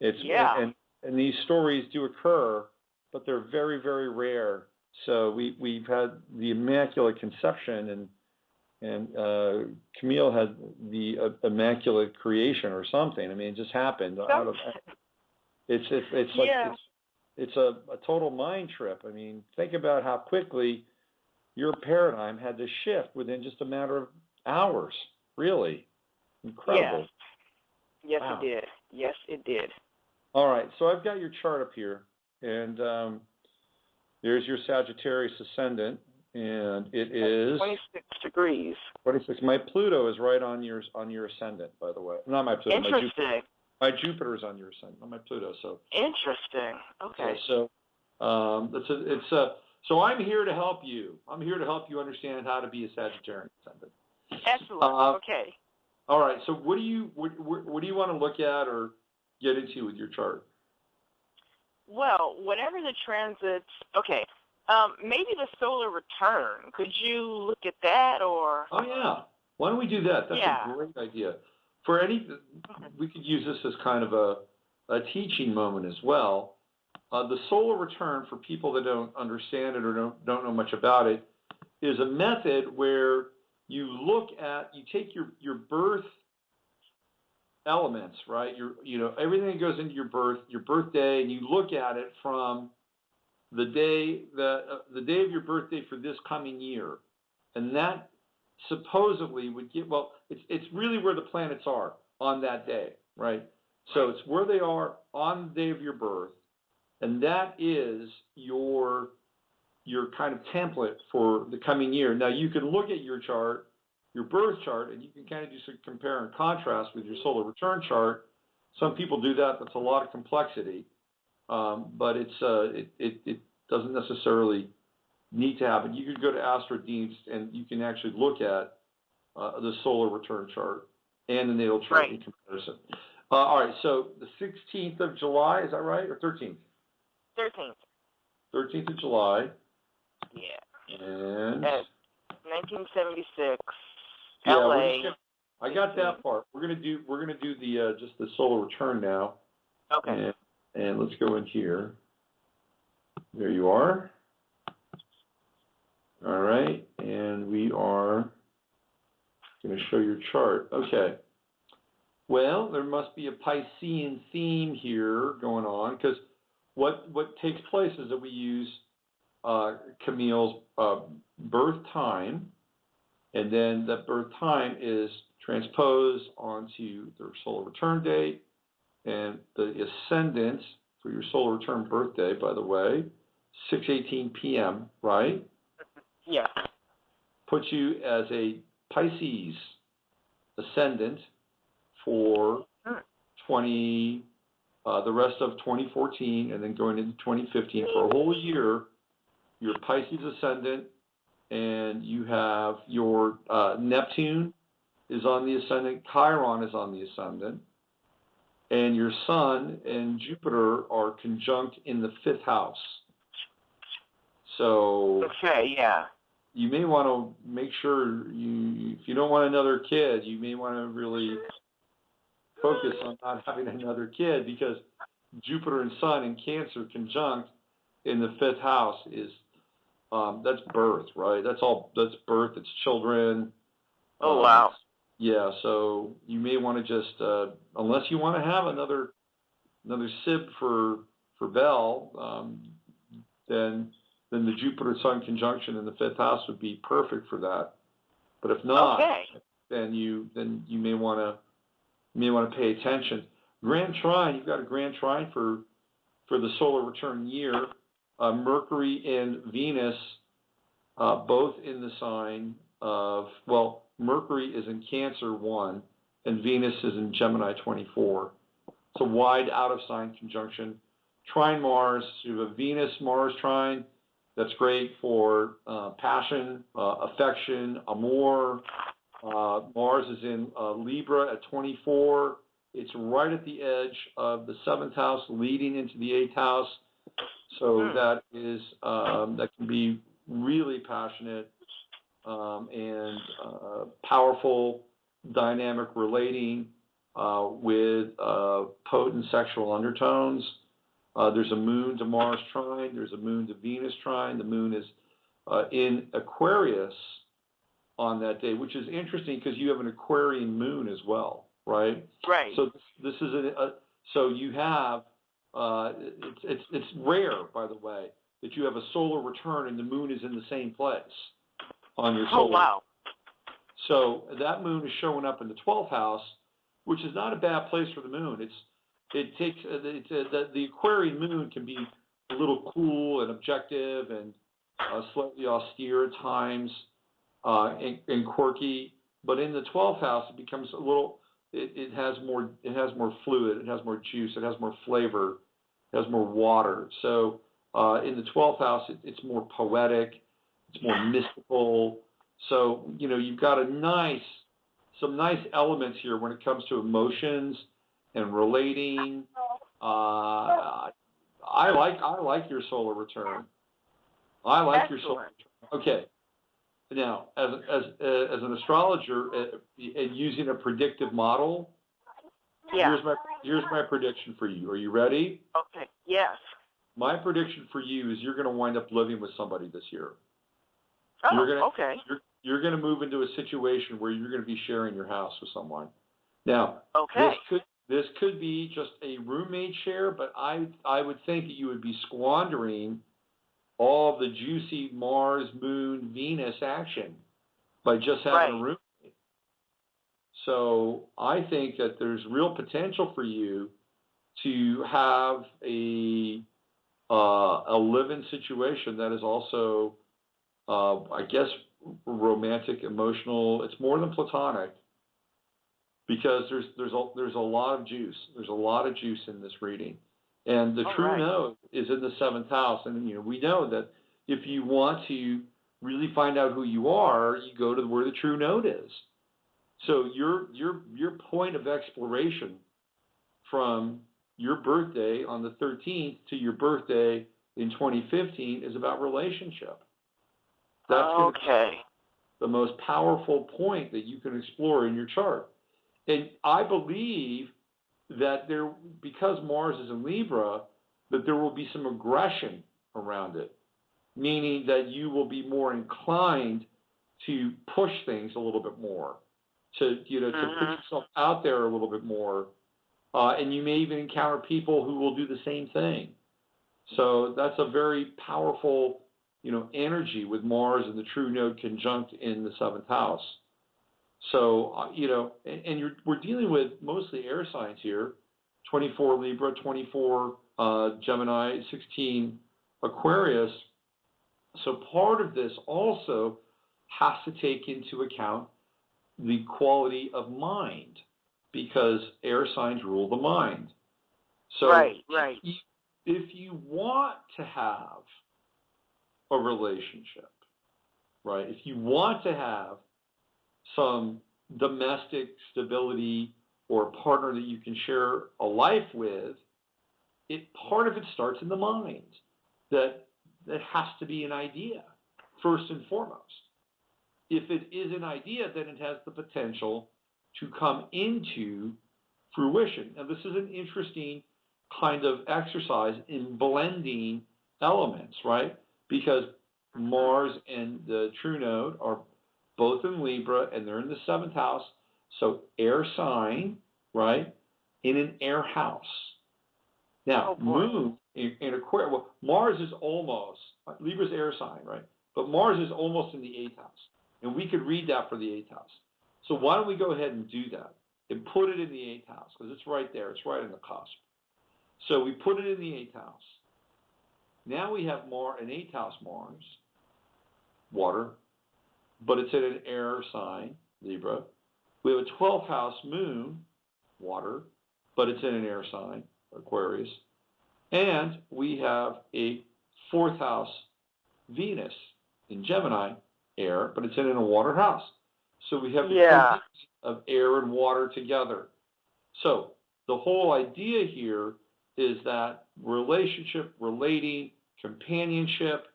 And these stories do occur, but they're very, very rare. So we've had the Immaculate Conception, and Camille had the Immaculate Creation or something. I mean, it just happened. It's a total mind trip. I mean, think about how quickly your paradigm had to shift within just a matter of hours. Really incredible. Yes, wow. It did. Yes, it did. All right, so I've got your chart up here, and there's your Sagittarius ascendant, and it is 26 degrees. 26. My Pluto is right on your ascendant, by the way. Not my Pluto. Interesting. My Jupiter is on your ascendant, not my Pluto. So interesting. Okay. So so I'm here to help you. I'm here to help you understand how to be a Sagittarian ascendant. Excellent. Okay. All right. So what do you want to look at or get into with your chart? Well, whatever the transits. Okay. Maybe the solar return. Could you look at that or? Oh yeah. Why don't we do that? That's a great idea. We could use this as kind of a teaching moment as well. The solar return, for people that don't understand it or don't know much about it, is a method where you take your birth elements, right? Everything that goes into your birthday, and you look at it from the day of your birthday for this coming year, and that supposedly would give, well, it's really where the planets are on that day, right? So it's where they are on the day of your birth, and that is your kind of template for the coming year. Now you can look at your chart, your birth chart, and you can kind of do some compare and contrast with your solar return chart. Some people do that. That's a lot of complexity, but it doesn't necessarily need to happen. You could go to AstroDeeds and you can actually look at the solar return chart and the natal chart in comparison. All right, so the 16th of July, is that right, or 13th? 13th. 13th of July. Yeah. And 1976. Yeah, LA. I got that part. We're gonna do the just the solar return now. Okay. And let's go in here. There you are. All right, and we are going to show your chart. Okay. Well, there must be a Piscean theme here going on, because what takes place is that we use Camille's birth time, and then that birth time is transposed onto their solar return date, and the ascendant for your solar return birthday, by the way, 6:18 p.m., right? Yeah. Puts you as a Pisces ascendant for the rest of 2014, and then going into 2015 for a whole year. Your Pisces ascendant, and you have your Neptune is on the ascendant, Chiron is on the ascendant, and your Sun and Jupiter are conjunct in the 5th house. So you may want to make sure if you don't want another kid, you may want to really focus on not having another kid, because Jupiter and Sun in Cancer conjunct in the 5th house is that's birth, right? That's birth. It's children. Oh, wow. Yeah, so you may want to just, unless you want to have another SIB for Bell, then the Jupiter Sun conjunction in the 5th house would be perfect for that. But if not, then you may want to pay attention. Grand trine, you've got a grand trine for the solar return year. Mercury and Venus, both in the sign of, well, Mercury is in Cancer 1, and Venus is in Gemini 24. It's a wide out-of-sign conjunction. Trine Mars, you have a Venus-Mars trine. That's great for passion, affection, amour. Mars is in Libra at 24. It's right at the edge of the 7th house, leading into the 8th house. So that is that can be really passionate and powerful, dynamic relating with potent sexual undertones. There's a Moon to Mars trine. There's a Moon to Venus trine. The Moon is in Aquarius on that day, which is interesting because you have an Aquarian Moon as well, right? Right. So this is so you have it's rare, by the way, that you have a solar return and the Moon is in the same place on your solar. Oh, wow. So that Moon is showing up in the 12th house, which is not a bad place for the Moon. The Aquarian Moon can be a little cool and objective and slightly austere at times and quirky, but in the 12th house it becomes a little. It has more fluid. It has more juice. It has more flavor. It has more water. So in the 12th house, it's more poetic. It's more mystical. So you've got some nice elements here when it comes to emotions and relating. I like your solar return. I like your solar return. Okay. Now, as an astrologer, using a predictive model, here's my prediction for you. Are you ready? Okay. Yes. My prediction for you is you're going to wind up living with somebody this year. Oh, okay. You're going to move into a situation where you're going to be sharing your house with someone. Now, this could be just a roommate share, but I would think that you would be squandering all the juicy Mars, Moon, Venus action by just having a roommate. So I think that there's real potential for you to have a live-in situation that is also, I guess, romantic, emotional. It's more than platonic because there's a lot of juice. There's a lot of juice in this reading. And the true node is in the 7th house. And, we know that if you want to really find out who you are, you go to where the true node is. So your point of exploration from your birthday on the 13th to your birthday in 2015 is about relationship. That's going to be the most powerful point that you can explore in your chart. And I believe that because Mars is in Libra, that there will be some aggression around it, meaning that you will be more inclined to push things a little bit more, to put yourself out there a little bit more, and you may even encounter people who will do the same thing. So that's a very powerful, energy with Mars and the true node conjunct in the 7th house. So, we're dealing with mostly air signs here, 24 Libra, 24 Gemini, 16 Aquarius. So part of this also has to take into account the quality of mind because air signs rule the mind. So if you want to have a relationship, right, if you want to have some domestic stability or a partner that you can share a life with, part of it starts in the mind. That has to be an idea, first and foremost. If it is an idea, then it has the potential to come into fruition. Now, this is an interesting kind of exercise in blending elements, right? Because Mars and the true node are both in Libra, and they're in the 7th house. So air sign, right, in an air house. Now, Moon in Aquarius, well, Mars is almost, Libra's air sign, right? But Mars is almost in the 8th house. And we could read that for the 8th house. So why don't we go ahead and do that and put it in the 8th house, because it's right there. It's right in the cusp. So we put it in the 8th house. Now we have an 8th house Mars, water, but it's in an air sign, Libra. We have a 12th house Moon, water, but it's in an air sign, Aquarius. And we have a 4th house Venus in Gemini, air, but it's in a water house. So we have the combination of air and water together. So the whole idea here is that relationship, relating, companionship,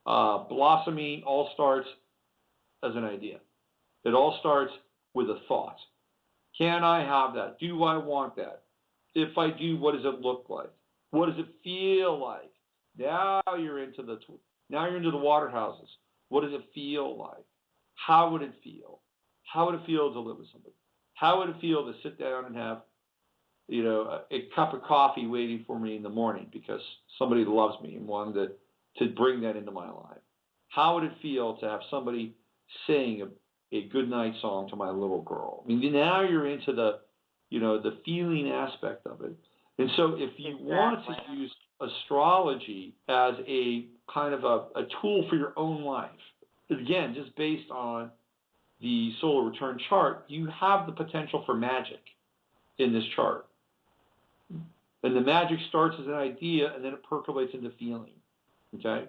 blossoming all starts as an idea. It all starts with a thought. Can I have that? Do I want that? If I do, what does it look like? What does it feel like? Now you're into the water houses. What does it feel like? How would it feel? How would it feel to live with somebody? How would it feel to sit down and have, a cup of coffee waiting for me in the morning because somebody loves me and wanted to bring that into my life? How would it feel to have somebody sing a good night song to my little girl? I mean, now you're into the feeling aspect of it. And so if you want to use astrology as a kind of a tool for your own life, again, just based on the solar return chart, you have the potential for magic in this chart. And the magic starts as an idea, and then it percolates into feeling. Okay?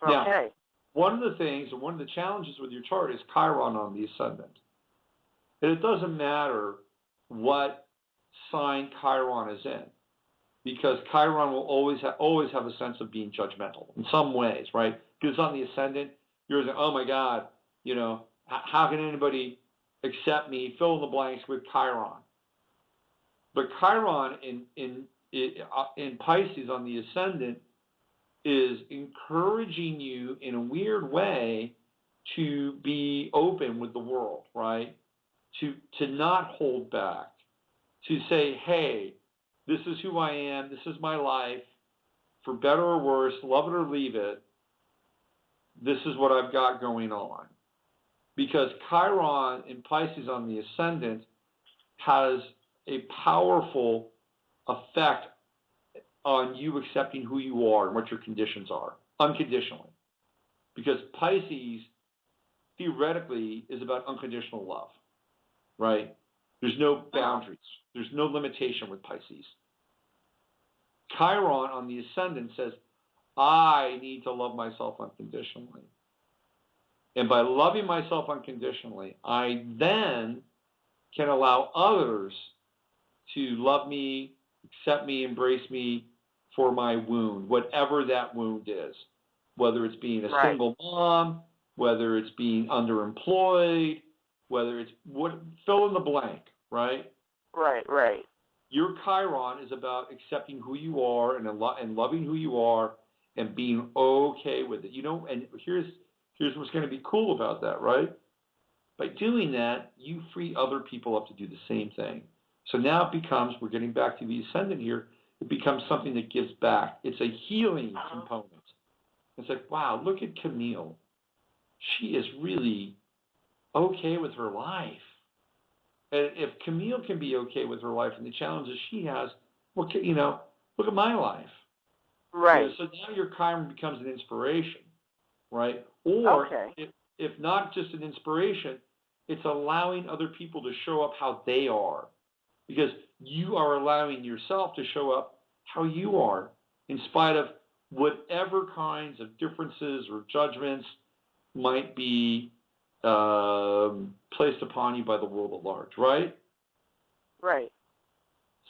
Now, one of the things, and one of the challenges with your chart is Chiron on the ascendant. And it doesn't matter what sign Chiron is in, because Chiron will always have a sense of being judgmental in some ways, right? Because on the ascendant, you're like, oh my God, how can anybody accept me? Fill in the blanks with Chiron. But Chiron in Pisces on the ascendant is encouraging you in a weird way to be open with the world, right? To not hold back, to say, hey, this is who I am, this is my life, for better or worse, love it or leave it, this is what I've got going on. Because Chiron in Pisces on the ascendant has a powerful effect on you accepting who you are and what your conditions are, unconditionally. Because Pisces, theoretically, is about unconditional love, right? There's no boundaries. There's no limitation with Pisces. Chiron on the ascendant says, I need to love myself unconditionally. And by loving myself unconditionally, I then can allow others to love me, accept me, embrace me for my wound, whatever that wound is. Whether it's being a single mom, whether it's being underemployed, whether it's fill in the blank, right? Right. Your Chiron is about accepting who you are and loving who you are and being okay with it. And here's what's going to be cool about that, right? By doing that, you free other people up to do the same thing. So now it becomes, we're getting back to the ascendant here, it becomes something that gives back. It's a healing component. It's like, wow, look at Camille. She is really okay with her life. And if Camille can be okay with her life and the challenges she has, look at my life. Right. So now your Chiron becomes an inspiration, right? Or if not just an inspiration, it's allowing other people to show up how they are. Because you are allowing yourself to show up how you are, in spite of whatever kinds of differences or judgments might be placed upon you by the world at large, right? Right.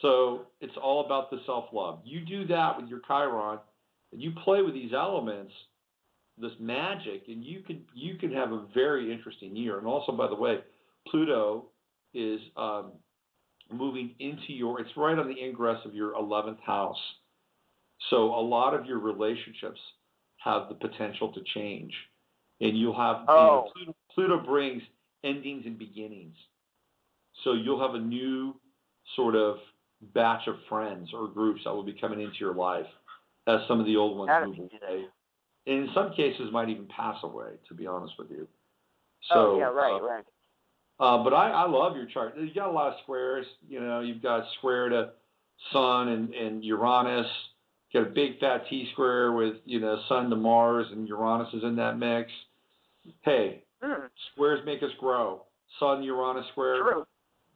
So it's all about the self-love. You do that with your Chiron, and you play with these elements, this magic, and you can have a very interesting year. And also, by the way, Pluto is moving into it's right on the ingress of your 11th house. So a lot of your relationships have the potential to change. and you'll have Pluto brings endings and beginnings. So you'll have a new sort of batch of friends or groups that will be coming into your life as some of the old ones move away. And in some cases might even pass away, to be honest with you. So, right. But I love your chart. You got a lot of squares. You know, you've got square to Sun and Uranus. You got a big fat T square with, you know, Sun to Mars, and Uranus is in that mix. Hey, squares make us grow. Sun Uranus square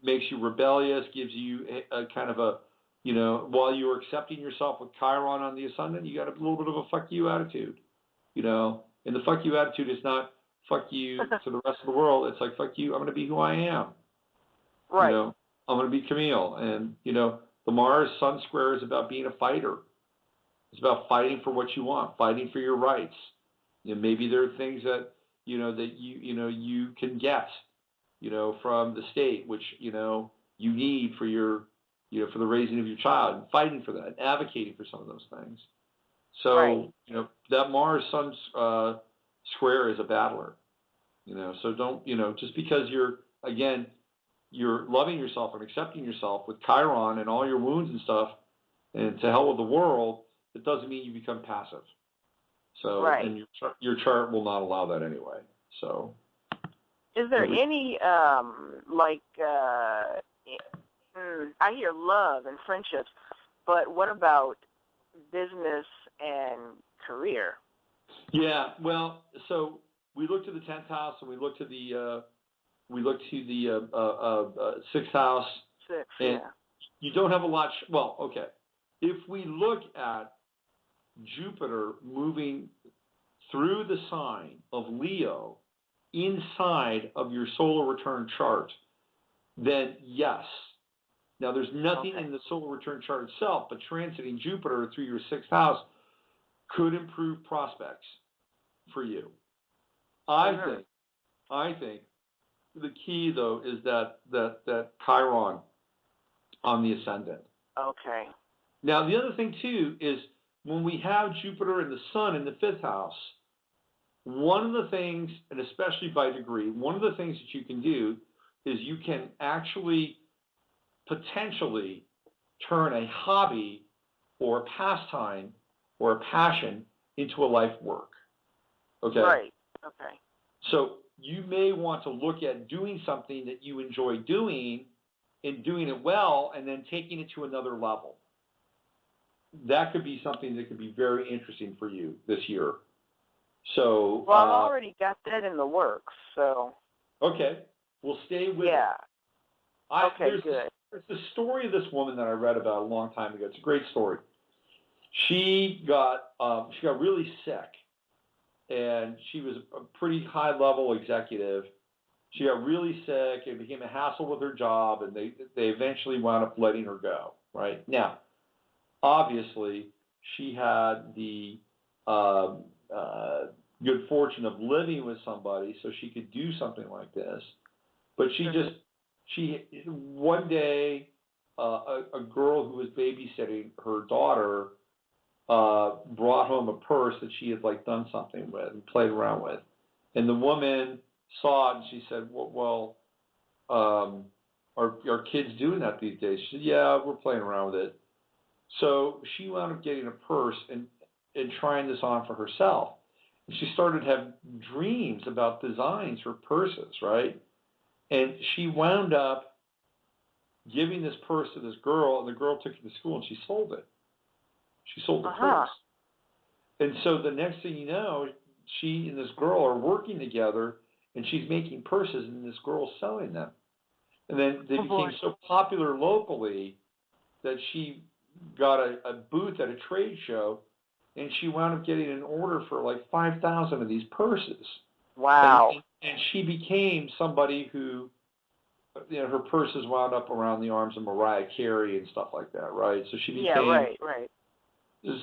makes you rebellious, gives you a kind of a, you know, while you're accepting yourself with Chiron on the ascendant, you got a little bit of a fuck you attitude, you know. And the fuck you attitude is not fuck you to the rest of the world. It's like, fuck you, I'm going to be who I am. Right. You know, I'm going to be Camille. And, you know, the Mars Sun square is about being a fighter. It's about fighting for what you want, fighting for your rights. You know, maybe there are things that, you know, that you can get, you know, from the state, which, you know, you need for your, you know, for the raising of your child, and fighting for that, advocating for some of those things. So, you know, that Mars Sun square is a battler, you know, so don't, you know, just because you're loving yourself and accepting yourself with Chiron and all your wounds and stuff, and to hell with the world, it doesn't mean you become passive. So, and your chart will not allow that anyway. So, is there any I hear love and friendships, but what about business and career? Yeah, well, so we looked at the 10th house and we looked at the 6th house. And you don't have a lot. Well, okay. If we look at Jupiter moving through the sign of Leo inside of your solar return chart, then yes. Now, there's nothing in the solar return chart itself, but transiting Jupiter through your 6th house could improve prospects for you. I think the key, though, is that Chiron on the ascendant. Okay. Now, the other thing, too, is when we have Jupiter and the Sun in the 5th house, one of the things, and especially by degree, one of the things that you can do is you can actually potentially turn a hobby or a pastime or a passion into a life work. Okay? Right. Okay. So you may want to look at doing something that you enjoy doing and doing it well and then taking it to another level. That could be something that could be very interesting for you this year. So, well, I've already got that in the works, so. Okay. We'll stay with it. Okay, good. There's the story of this woman that I read about a long time ago. It's a great story. She got really sick, and she was a pretty high-level executive. She got really sick. It became a hassle with her job, and they eventually wound up letting her go. Right now, obviously, she had the good fortune of living with somebody, so she could do something like this. But one day, a girl who was babysitting her daughter brought home a purse that she had done something with and played around with, and the woman saw it and she said, "Well, are kids doing that these days?" She said, "Yeah, we're playing around with it." So she wound up getting a purse and trying this on for herself. And she started to have dreams about designs for purses, right? And she wound up giving this purse to this girl, and the girl took it to school and she sold it. She sold the purse. And so the next thing you know, she and this girl are working together, and she's making purses, and this girl's selling them. And then they became so popular locally that she got a booth at a trade show, and she wound up getting an order for 5,000 of these purses. Wow. And she became somebody who, her purses wound up around the arms of Mariah Carey and stuff like that, right? So she became... Yeah, right.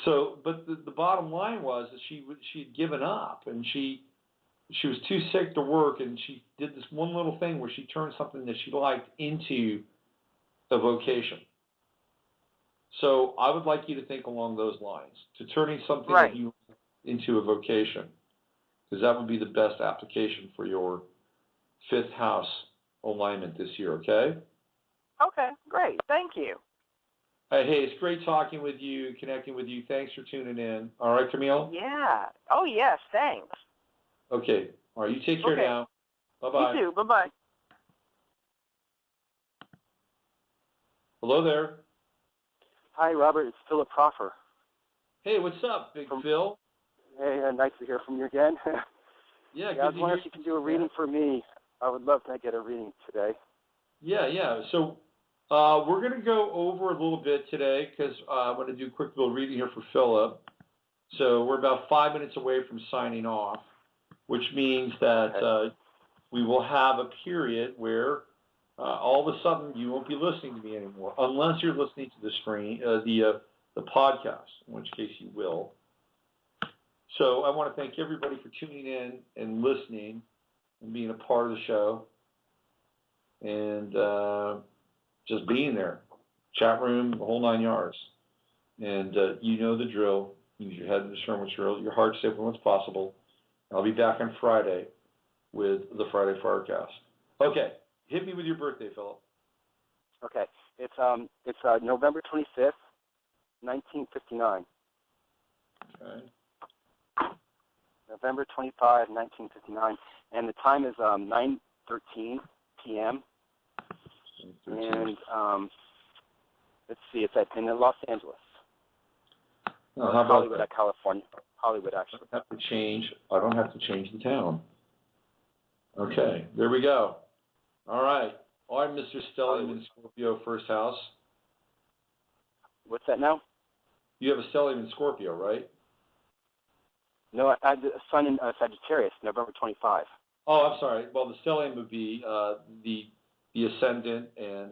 So, but the bottom line was that she'd given up, and she was too sick to work, and she did this one little thing where she turned something that she liked into a vocation. So I would like you to think along those lines, to turning something that you into a vocation. because that would be the best application for your 5th house alignment this year, okay? Okay, great. Thank you. Hey, it's great talking with you, connecting with you. Thanks for tuning in. All right, Camille? Yeah. Oh, yes, thanks. Okay. All right, you take care now. Bye-bye. You too. Bye-bye. Hello there. Hi, Robert. It's Philip Proffer. Hey, what's up, Big Phil? Hey, nice to hear from you again. Yeah, I was wondering if you can do a reading for me. I would love to get a reading today. Yeah. So we're going to go over a little bit today because I'm going to do a quick little reading here for Philip. So we're about 5 minutes away from signing off, which means that we will have a period where all of a sudden you won't be listening to me anymore, unless you're listening to the stream, the podcast, in which case you will. So I want to thank everybody for tuning in and listening and being a part of the show and just being there. Chat room, the whole 9 yards. And you know the drill. Use your head to discern what's real, your heart safe when what's possible. I'll be back on Friday with the Friday Firecast. Okay, hit me with your birthday, Philip. Okay, it's November 25th, 1959. Okay. November 25, 1959, and the time is 9:13 p.m. And let's see, it's in Los Angeles. How about Hollywood, that? California. Hollywood, actually. I don't have to change the town. Okay, there we go. All right, Mr. Stellium in Scorpio, 1st house. What's that now? You have a stellium in Scorpio, right? No, I have a sun in Sagittarius, November 25. Oh, I'm sorry. Well, the stellium would be the ascendant and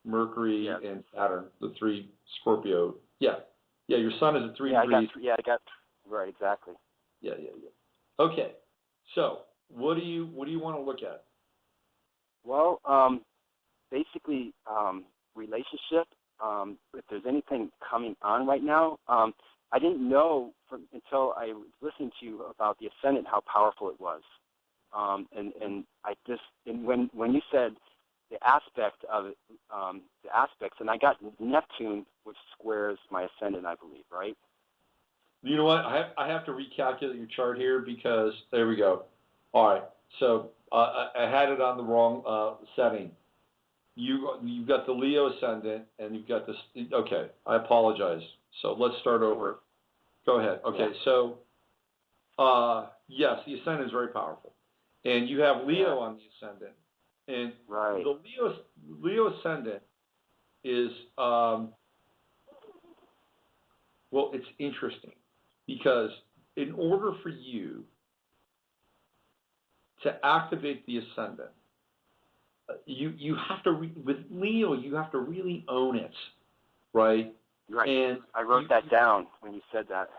Mercury and Saturn, the 3 Scorpio. Yeah, your sun is at 3 degrees. I got right, exactly. Yeah. Okay, so what do you want to look at? Well, basically, relationship. If there's anything coming on right now, I didn't know until I was listening to you about the ascendant how powerful it was, and when you said the aspect of it, the aspects, and I got Neptune, which squares my ascendant, I believe, right? You know what? I have to recalculate your chart here because there we go. All right, so I had it on the wrong setting. You've got the Leo ascendant, and you've got this. Okay, I apologize. So let's start over. Go ahead. Okay, so yes, the ascendant is very powerful, and you have Leo on the ascendant, and the Leo ascendant is well, it's interesting because in order for you to activate the ascendant, you have to with Leo you have to really own it, right? Right. And I wrote that down when you said that.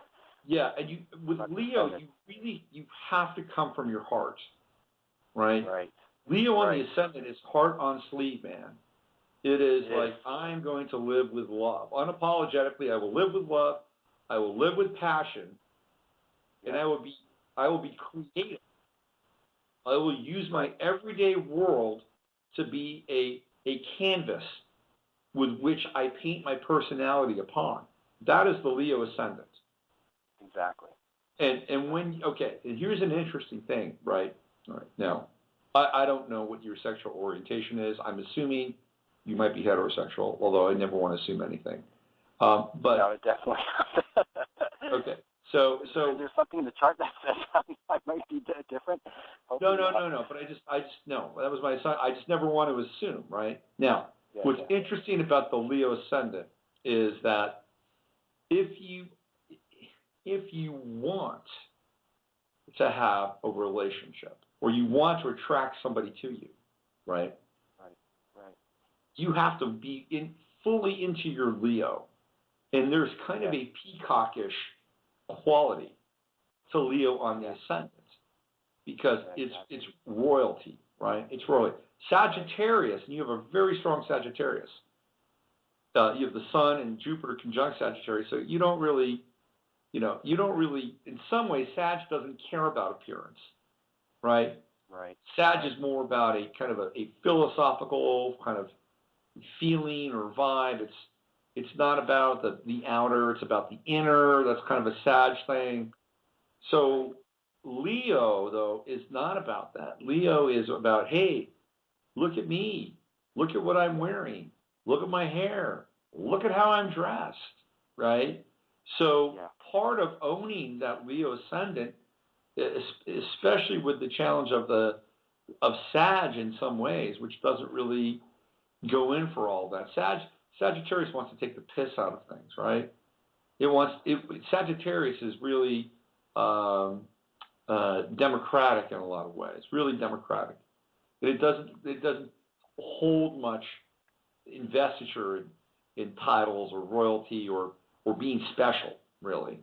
Yeah, and with Leo you have to come from your heart, right? Right. Leo on the ascendant is heart on sleeve, man. It is like I'm going to live with love. Unapologetically, I will live with love. I will live with passion, and I will be creative. I will use my everyday world to be a canvas with which I paint my personality upon. That is the Leo ascendant. Exactly. And here's an interesting thing, right? All right. Now, I don't know what your sexual orientation is. I'm assuming you might be heterosexual, although I never want to assume anything. But no, definitely. Okay. So there's something in the chart that says I might be different. No. But I just no. That was my son. I just never want to assume, right? Now, what's interesting about the Leo ascendant is that if you want to have a relationship or you want to attract somebody to you, right? Right. You have to be fully into your Leo, and there's kind of a peacockish quality to Leo on the ascendant because it's royalty, right? It's royalty. Sagittarius, and you have a very strong Sagittarius. You have the Sun and Jupiter conjunct Sagittarius, so you don't really You don't really, in some ways, Sag doesn't care about appearance, right? Right. Sag is more about a kind of a philosophical kind of feeling or vibe. It's not about the outer, it's about the inner. That's kind of a Sag thing. So Leo, though, is not about that. Leo is about, hey, look at me. Look at what I'm wearing. Look at my hair. Look at how I'm dressed, right? So part of owning that Leo ascendant, especially with the challenge of Sag in some ways, which doesn't really go in for all that. Sagittarius wants to take the piss out of things, right? Sagittarius is really democratic in a lot of ways, really democratic. It doesn't hold much investiture in titles or royalty or being special, really.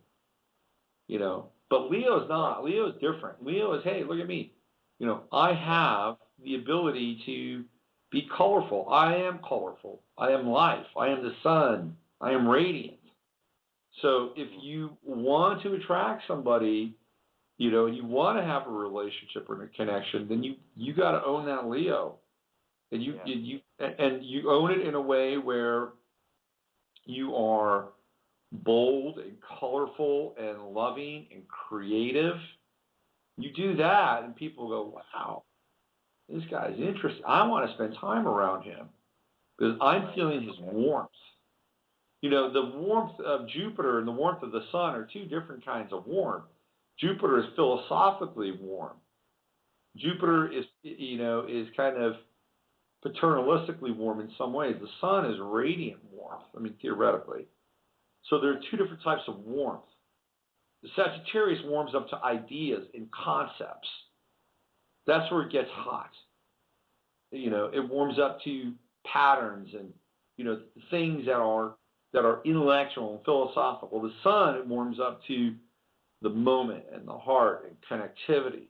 But Leo's not. Leo's different. Leo is, hey, look at me. I have the ability to be colorful. I am colorful. I am life. I am the sun. I am radiant. So if you want to attract somebody, you want to have a relationship or a connection, then you got to own that Leo, and you own it in a way where you are bold and colorful and loving and creative. You do that, and people go, "Wow, this guy's interesting. I want to spend time around him because I'm feeling his warmth." The warmth of Jupiter and the warmth of the sun are two different kinds of warmth. Jupiter is philosophically warm. Jupiter is kind of paternalistically warm in some ways. The sun is radiant warmth, theoretically. So there are two different types of warmth. The Sagittarius warms up to ideas and concepts. That's where it gets hot. It warms up to patterns and, things that are intellectual and philosophical. The sun, it warms up to the moment and the heart and connectivity.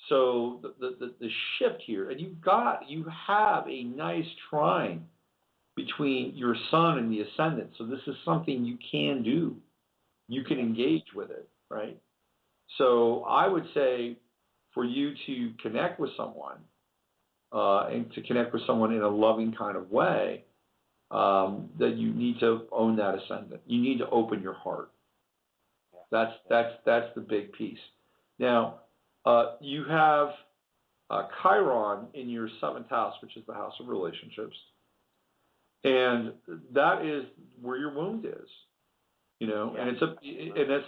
So the shift here, and you have a nice trine between your sun and the ascendant. So this is something you can do. You can engage with it, right? So I would say for you to connect with someone and to connect with someone in a loving kind of way, that you need to own that ascendant. You need to open your heart. That's the big piece. Now, you have Chiron in your 7th house, which is the house of relationships, and that is where your wound is. And that's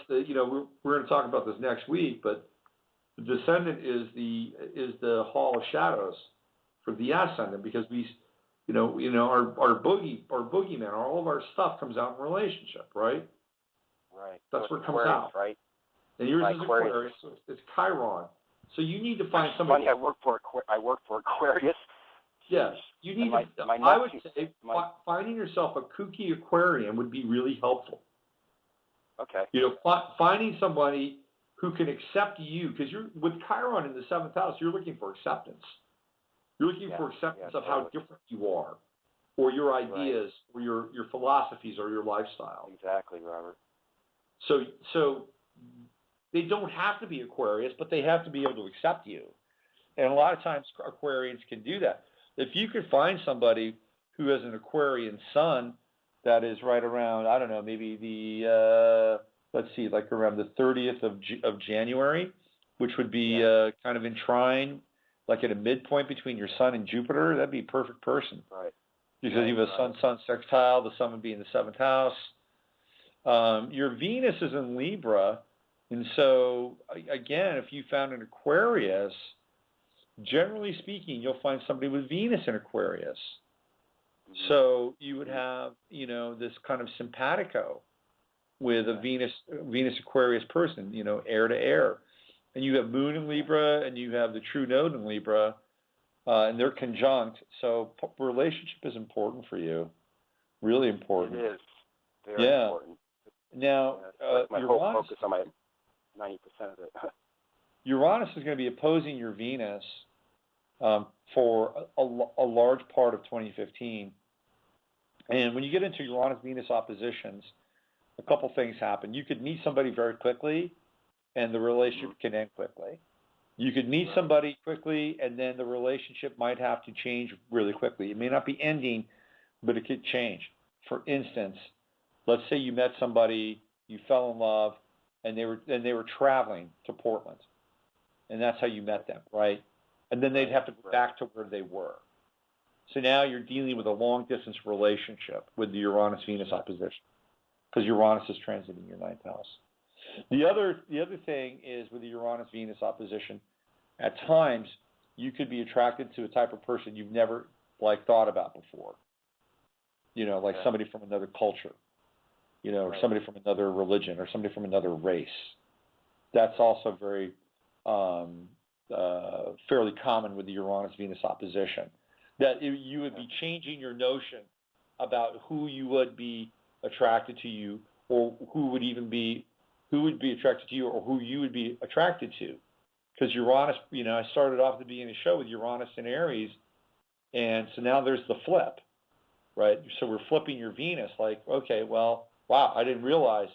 we're going to talk about this next week, but the descendant is the hall of shadows for the ascendant, because our boogeyman, all of our stuff comes out in relationship, right? Right. That's so where it comes Aquarius, out. Right. And yours is Aquarius, so it's Chiron. So you need to find somebody. Funny, I work for Aquarius. Yes, you need to. I would say finding yourself a kooky Aquarian would be really helpful. Okay. Finding somebody who can accept you, because you're with Chiron in the 7th house. You're looking for acceptance. You're looking for acceptance of how different you are, or your ideas, or your philosophies, or your lifestyle. Exactly, Robert. So they don't have to be Aquarius, but they have to be able to accept you. And a lot of times Aquarians can do that. If you could find somebody who has an Aquarian sun that is right around, I don't know, maybe like around the 30th of January, which would be kind of in trine, like at a midpoint between your sun and Jupiter, that'd be a perfect person. Right. Because you have a sun sextile, the sun would be in the 7th house. Your Venus is in Libra, and so, again, if you found an Aquarius, generally speaking, you'll find somebody with Venus in Aquarius. Mm-hmm. So you would have, this kind of simpatico with a Venus Aquarius person, air to air. And you have Moon in Libra, and you have the true node in Libra, and they're conjunct. So relationship is important for you, really important. It is very important. Now, my whole focus on my 90% of it. Uranus is going to be opposing your Venus for a large part of 2015. And when you get into Uranus-Venus oppositions, a couple things happen. You could meet somebody very quickly, and the relationship can end quickly. You could meet somebody quickly, and then the relationship might have to change really quickly. It may not be ending, but it could change. For instance, let's say you met somebody, you fell in love, and they were traveling to Portland, and that's how you met them, right? And then they'd have to go back to where they were. So now you're dealing with a long-distance relationship with the Uranus-Venus opposition, because Uranus is transiting your ninth house. The other thing is with the Uranus-Venus opposition, at times you could be attracted to a type of person you've never thought about before. Like somebody from another culture, or somebody from another religion, or somebody from another race. That's also very fairly common with the Uranus-Venus opposition. That you would be changing your notion about who you would be attracted to you, or who would be attracted to you, or who you would be attracted to. Because Uranus, I started off at the beginning of the show with Uranus and Aries, and so now there's the flip, right? So we're flipping your Venus, okay, well, wow, I didn't realize,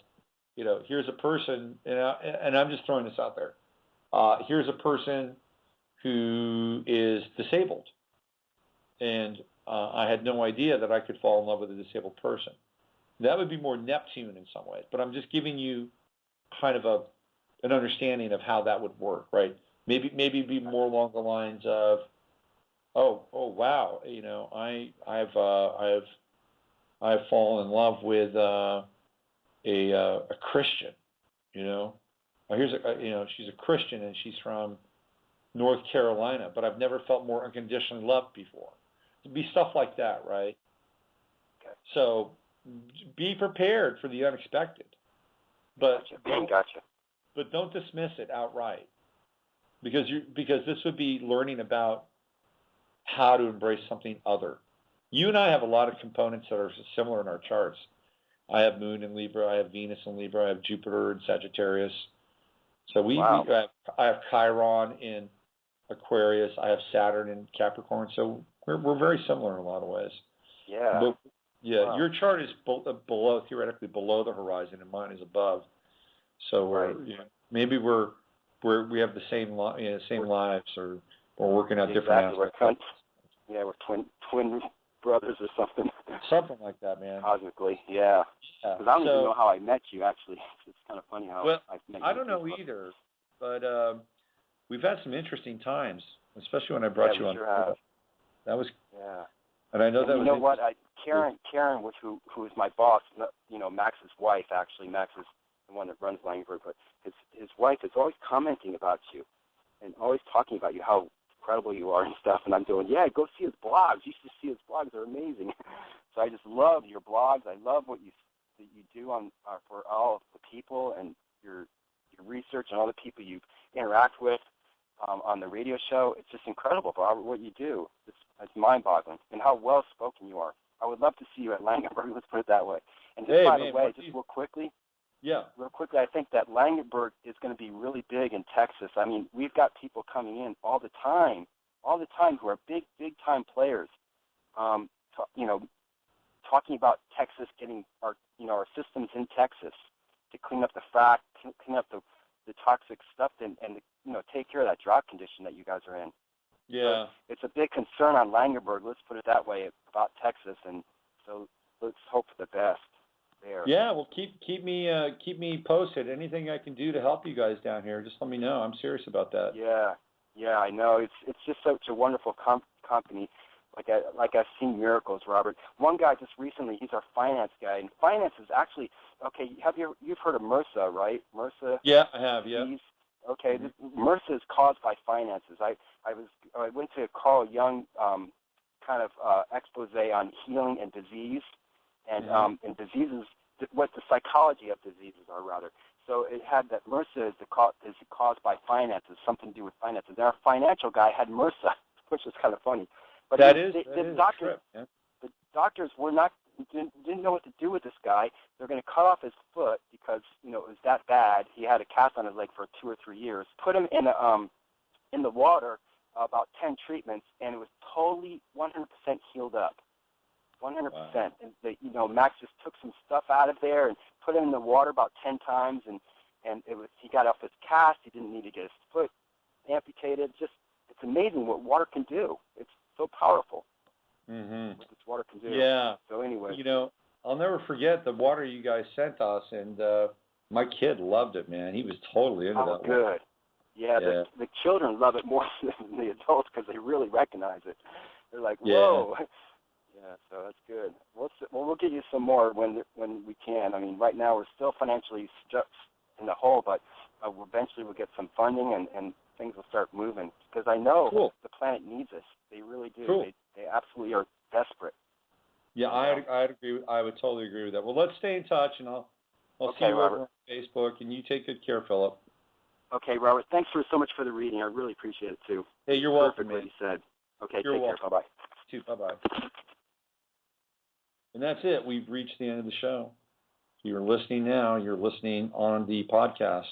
here's a person, and I'm just throwing this out there. Here's a person who is disabled, and I had no idea that I could fall in love with a disabled person. That would be more Neptune in some ways, but I'm just giving you kind of an understanding of how that would work, right? Maybe it'd be more along the lines of, oh wow, I've fallen in love with a Christian, she's a Christian and she's from North Carolina, but I've never felt more unconditionally loved before. It'd be stuff like that, right? Okay. So be prepared for the unexpected, but Gotcha. But don't dismiss it outright, because this would be learning about how to embrace something other. You and I have a lot of components that are similar in our charts. I have Moon in Libra, I have Venus in Libra, I have Jupiter in Sagittarius. So I have Chiron in Aquarius, I have Saturn in Capricorn. So we're very similar in a lot of ways. Yeah. But your chart is theoretically below the horizon, and mine is above. So maybe we have the same lives, or we're working out different aspects. We're twin brothers or something. Something like that, man. Cosmically, yeah. Because I don't even know how I met you, actually. It's kind of funny how I met you. I don't know either, but we've had some interesting times, especially when I brought you on. Sure have. That was. Yeah. And I know that was. You know what? Karen, who is my boss, Max's wife, actually. Max is the one that runs Langenberg, but his wife is always commenting about you and always talking about you, how incredible you are and stuff. And I'm doing, go see his blogs. You should see his blogs; they're amazing. So I just love your blogs. I love what you do on for all of the people, and your research and all the people you interact with on the radio show. It's just incredible, Robert, what you do. It's mind-boggling, and how well-spoken you are. I would love to see you at Langenberg. Let's put it that way. And just by the way, just real quickly. Yeah. Real quickly, I think that Langenberg is going to be really big in Texas. I mean, we've got people coming in all the time who are big-time players, talking about Texas getting our systems in Texas to clean up the frack, clean up the toxic stuff, and take care of that drought condition that you guys are in. Yeah. So it's a big concern on Langenberg, let's put it that way, about Texas, and so let's hope for the best there. Yeah, well, keep me posted. Anything I can do to help you guys down here, just let me know. I'm serious about that. Yeah, I know. It's just such a wonderful company. Like I've seen miracles, Robert. One guy just recently, he's our finance guy, and finance is actually okay. You've heard of MRSA, right? MRSA. Yeah, I have. Yeah. Okay, MRSA is caused by finances. I went to Carl Jung kind of expose on healing and disease, and diseases, what the psychology of diseases are, rather. So it had that MRSA is caused by finances, something to do with finances. And our financial guy had MRSA, which is kind of funny. But the doctors didn't know what to do with this guy. They're going to cut off his foot because it was that bad. He had a cast on his leg for 2 or 3 years. Put him in the water, about 10 treatments, and it was totally 100% healed up. 100%. Wow. And Max just took some stuff out of there and put it in the water about 10 times, and he got off his cast. He didn't need to get his foot amputated. Just, it's amazing what water can do. It's so powerful. Mm-hmm. What this water can do. Yeah. So anyway. I'll never forget the water you guys sent us, and my kid loved it, man. He was totally into that good. water. Yeah, Yeah. The children love it more than the adults because they really recognize it. They're like, whoa. Yeah, so that's good. We'll get you some more when we can. I mean, right now we're still financially stuck in the hole, but eventually we'll get some funding and things will start moving because I know the planet needs us. They really do. Cool. They absolutely are desperate. Yeah, I'd agree. I would totally agree with that. Well, let's stay in touch, and I'll see you over on Facebook, and you take good care, Philip. Okay, Robert. Thanks so much for the reading. I really appreciate it too. Hey, you're welcome, man. What you said. Okay, you're take welcome. care. Bye-bye. You too. Bye-bye. And that's it. We've reached the end of the show. You're listening now. You're listening on the podcast.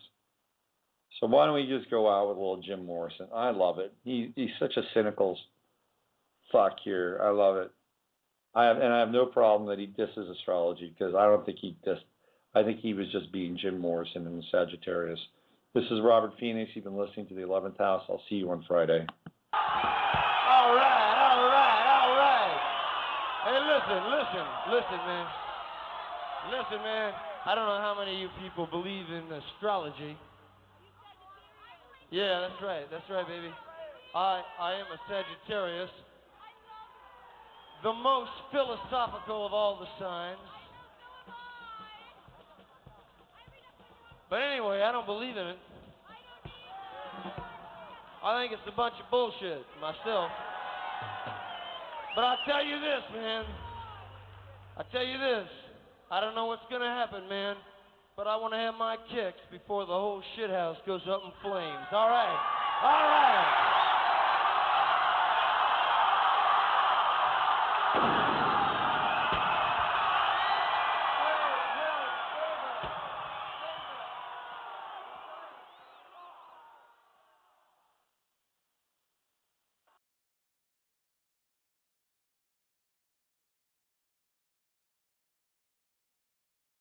So why don't we just go out with a little Jim Morrison? I love it. He's such a cynical fuck here. I love it. I have no problem that he disses astrology because I don't think he dissed. I think he was just being Jim Morrison in the Sagittarius. This is Robert Phoenix. You've been listening to the 11th House. I'll see you on Friday. All right. Hey, listen, man. Listen, man. I don't know how many of you people believe in astrology. Yeah, that's right, baby. I am a Sagittarius, the most philosophical of all the signs. But anyway, I don't believe in it. I think it's a bunch of bullshit myself. But I'll tell you this, man. I don't know what's gonna happen, man. But I want to have my kicks before the whole shithouse goes up in flames. All right.